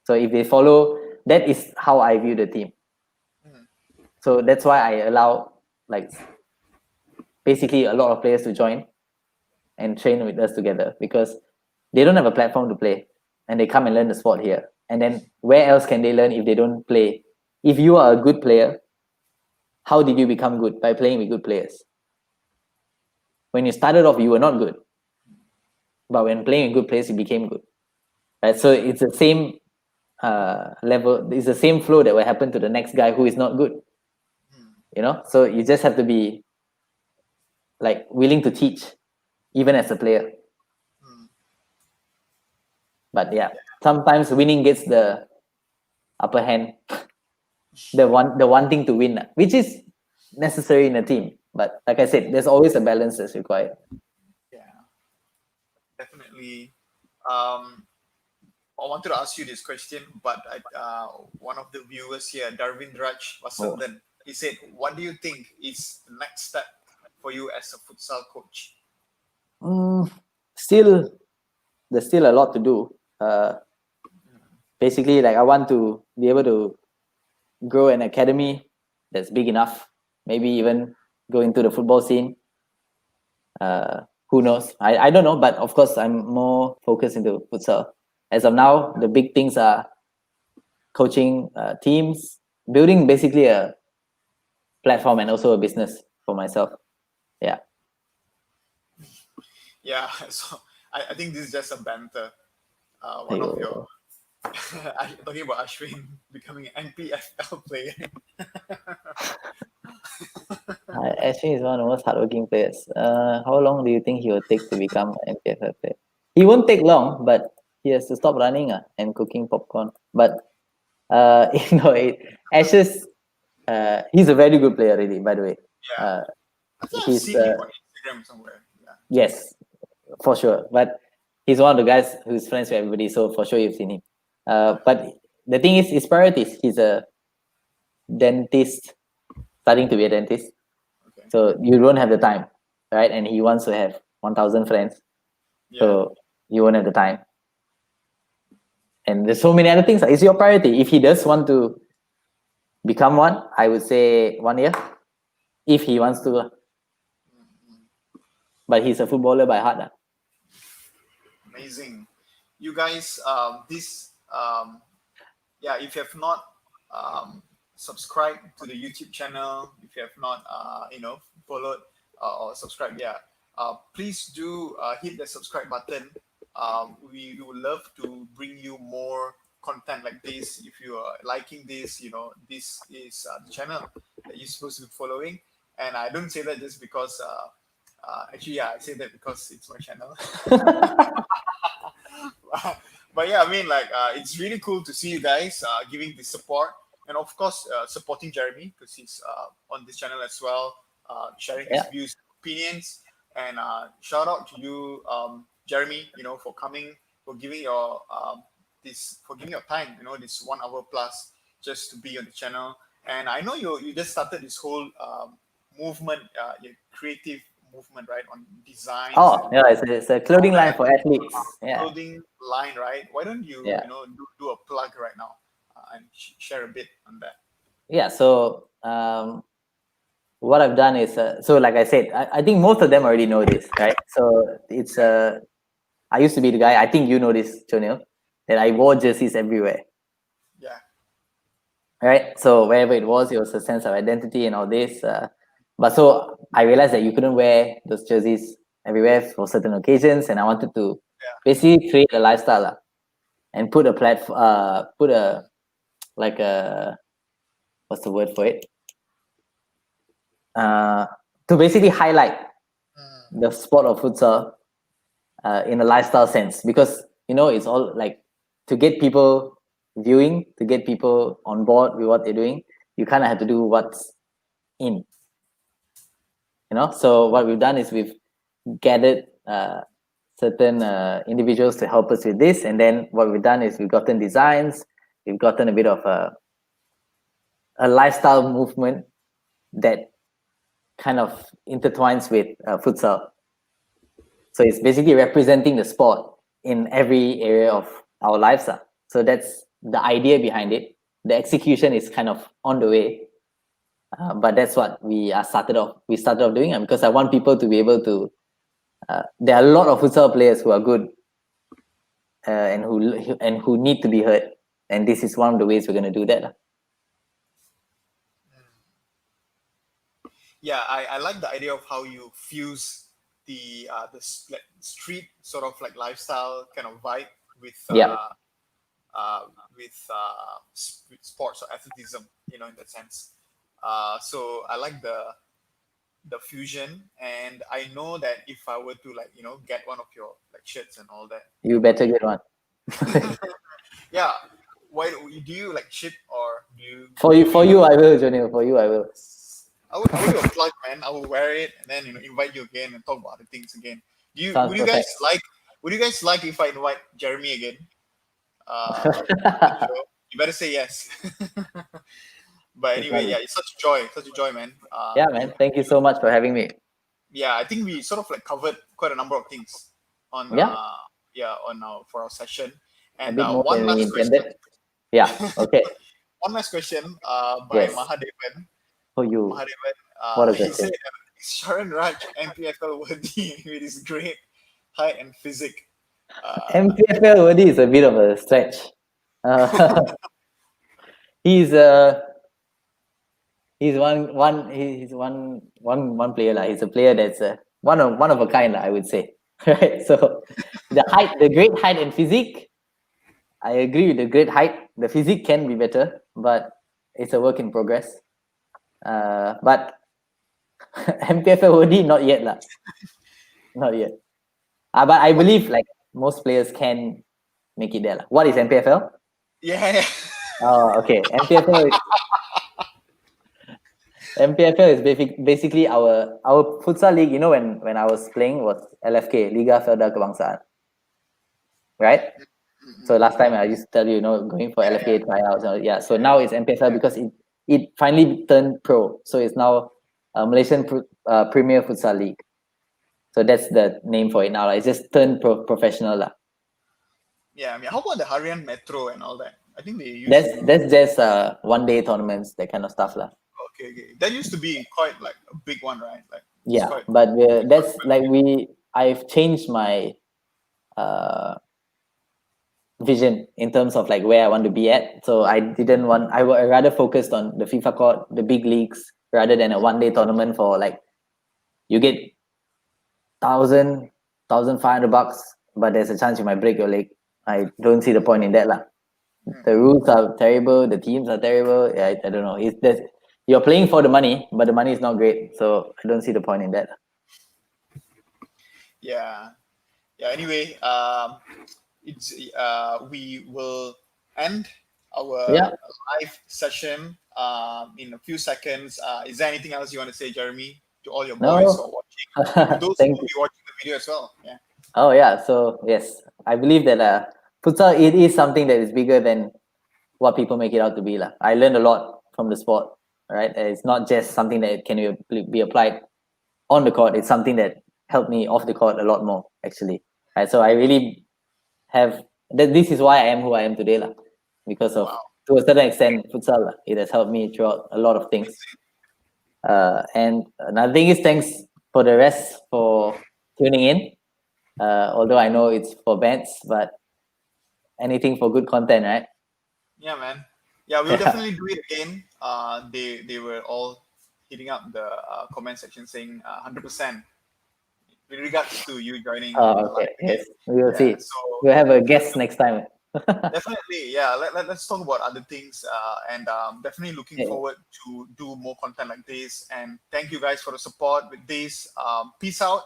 So if they follow, that is how I view the team. So that's why I allow like basically a lot of players to join and train with us together, because they don't have a platform to play and they come and learn the sport here. And then where else can they learn if they don't play? If you are a good player, how did you become good? By playing with good players. When you started off, you were not good. But when playing with good players, you became good. Right? So it's the same level. It's the same flow that will happen to the next guy who is not good. So you just have to be like willing to teach, even as a player. But yeah, sometimes winning gets the upper hand. the wanting to win, which is necessary in a team. But like I said, there's always a balance that's required. Yeah, definitely. I wanted to ask you this question, but one of the viewers here, Darwin Raj Vasandan, he said, "What do you think is the next step for you as a futsal coach?" Still, there's still a lot to do. Basically, like I want to be able to grow an academy that's big enough, maybe even go into the football scene. Who knows? I don't know, but of course I'm more focused into futsal. As of now, the big things are coaching teams, building basically a platform and also a business for myself. Yeah. Yeah, so I think this is just a banter. One of your talking about Ashwin becoming an NPFL player. Ashwin is one of the most hardworking players. How long do you think he will take to become an MPFL player? He won't take long, but he has to stop running and cooking popcorn. But Ashes, he's a very good player, really. By the way, Yeah, I think I've he's seen him on Instagram somewhere. Yeah. yes, for sure. But he's one of the guys who's friends with everybody, so for sure you've seen him. But the thing is, his priorities. He's a dentist, starting to be a dentist. Okay. So you don't have the time, right? And he wants to have 1,000 friends. Yeah. So you won't have the time. And there's so many other things. It's your priority. If he does want to become one, I would say 1 year, if he wants to. But he's a footballer by heart. Amazing. You guys, if you have not subscribed to the YouTube channel, if you have not, followed or subscribed, please do hit the subscribe button. we would love to bring you more content like this. If you are liking this, this is the channel that you're supposed to be following. And I don't say that just because actually, yeah, I say that because it's my channel. But yeah, I mean, like, it's really cool to see you guys giving the support, and of course, supporting Jeremy because he's on this channel as well, sharing his Yeah. views, opinions, and shout out to you, Jeremy, for coming, for giving your for giving your time, this 1 hour plus just to be on the channel. And I know you just started this whole movement, your creative movement, right, on designs Oh, and yeah, it's a all clothing line that for athletes. Yeah. clothing line, right? Why don't you, Yeah. do a plug right now and share a bit on that? Yeah. So what I've done is, so like I said, I think most of them already know this, right? So it's I used to be the guy. I think you know this, Chonil, that I wore jerseys everywhere, Yeah. right? So wherever it was a sense of identity and all this. But so I realized that you couldn't wear those jerseys everywhere for certain occasions, and I wanted to Yeah. basically create a lifestyle and put a platform, put a like a what's the word for it? To basically highlight Mm. the sport of futsal in a lifestyle sense, because it's all like to get people viewing, to get people on board with what they're doing. You kind of have to do what's in, so what we've done is we've gathered certain individuals to help us with this, and then what we've done is we've gotten designs, we've gotten a bit of a lifestyle movement that kind of intertwines with futsal. So it's basically representing the sport in every area of our lives. So that's the idea behind it. The execution is kind of on the way, but that's what we started off. We started off doing, because I want people to be able to. There are a lot of futsal players who are good, and who need to be heard, and this is one of the ways we're going to do that. Yeah, I like the idea of how you fuse like, street sort of like lifestyle kind of vibe with Yeah, with sports or athleticism, in that sense. So I like the fusion, and I know that if I were to, like, get one of your like shirts and all that. you better get one. Yeah. Why do you like ship, or do you For you, do I will, Jonil. For you, I will. I would do a plug, man. I will wear it and then invite you again and talk about the things again. Do you Sounds would you guys perfect. like would you guys like if I invite Jeremy again? On the show? You better say yes. But anyway, yeah, it's such a joy, man. Yeah, man. Thank you so much for having me. Yeah, I think we sort of like covered quite a number of things on Yeah, for our session. a And bit more one than we last question. intended. Yeah. Okay. One last question. By Yes. Mahadevan. For you, Mahadevan. what a He question. said, "Is Sharan Raj MPFL worthy with his great height and physique?" MPFL worthy is a bit of a stretch. Uh, he's one player lah. He's a player that's one of a kind lah, I would say. Right. So the great height and physique. I agree with the great height. The physique can be better, but it's a work in progress. But MPFL worthy, not yet lah. Not yet. But I believe like most players can make it there lah. What is MPFL? Yeah. Oh, okay. MPFL is basically our futsal league. When I was playing was LFK, Liga Felda Kebangsaan, right? So last time I used to tell you, going for LFK tryouts. Yeah. So now it's MPFL because it finally turned pro. So it's now Malaysian Premier Futsal League. So that's the name for it now. It's just turned professional lah. Yeah, I mean, how about the Harian Metro and all that? I think they used to do. That's just one day tournaments, that kind of stuff lah. Okay. That used to be quite like a big one, right? Like, Yeah, but that's like I've changed my vision in terms of like where I want to be at. So I rather focused on the FIFA court, the big leagues, rather than a one day tournament for like you get $1,500, but there's a chance you might break your leg. I don't see the point in that lah. The rules are terrible. The teams are terrible. I don't know. It's that you're playing for the money, but the money is not great. So I don't see the point in that. Yeah. Anyway, it's we will end our Yeah. live session in a few seconds. Is there anything else you want to say, Jeremy, to all your boys who No. are watching, to those who Thank will you. be watching the video as well? Yeah. Oh yeah. So yes, I believe that futsal it is something that is bigger than what people make it out to be lah. I learned a lot from the sport. Right. It's not just something that can be applied on the court. It's something that helped me off the court a lot more actually. Right. So I really have that. This is why I am who I am today lah. Because of Wow. to a certain extent futsal lah. It has helped me throughout a lot of things. And another thing is thanks for the rest for tuning in. Although I know it's for bets, but anything for good content, right? Yeah, man. Yeah, we'll definitely do it again. They were all hitting up the comment section saying 100% with regards to you joining Oh, live okay. again. Yes, we will Yeah, see. so We'll have a guest next time. definitely, yeah. Let's talk about other things, and definitely looking Yeah. forward to do more content like this. And thank you guys for the support with this. Peace out,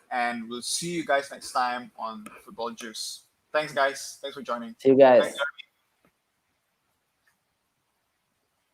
and we'll see you guys next time on Football Juice. Thanks, guys. Thanks for joining. See you Thanks, guys. Jeremy.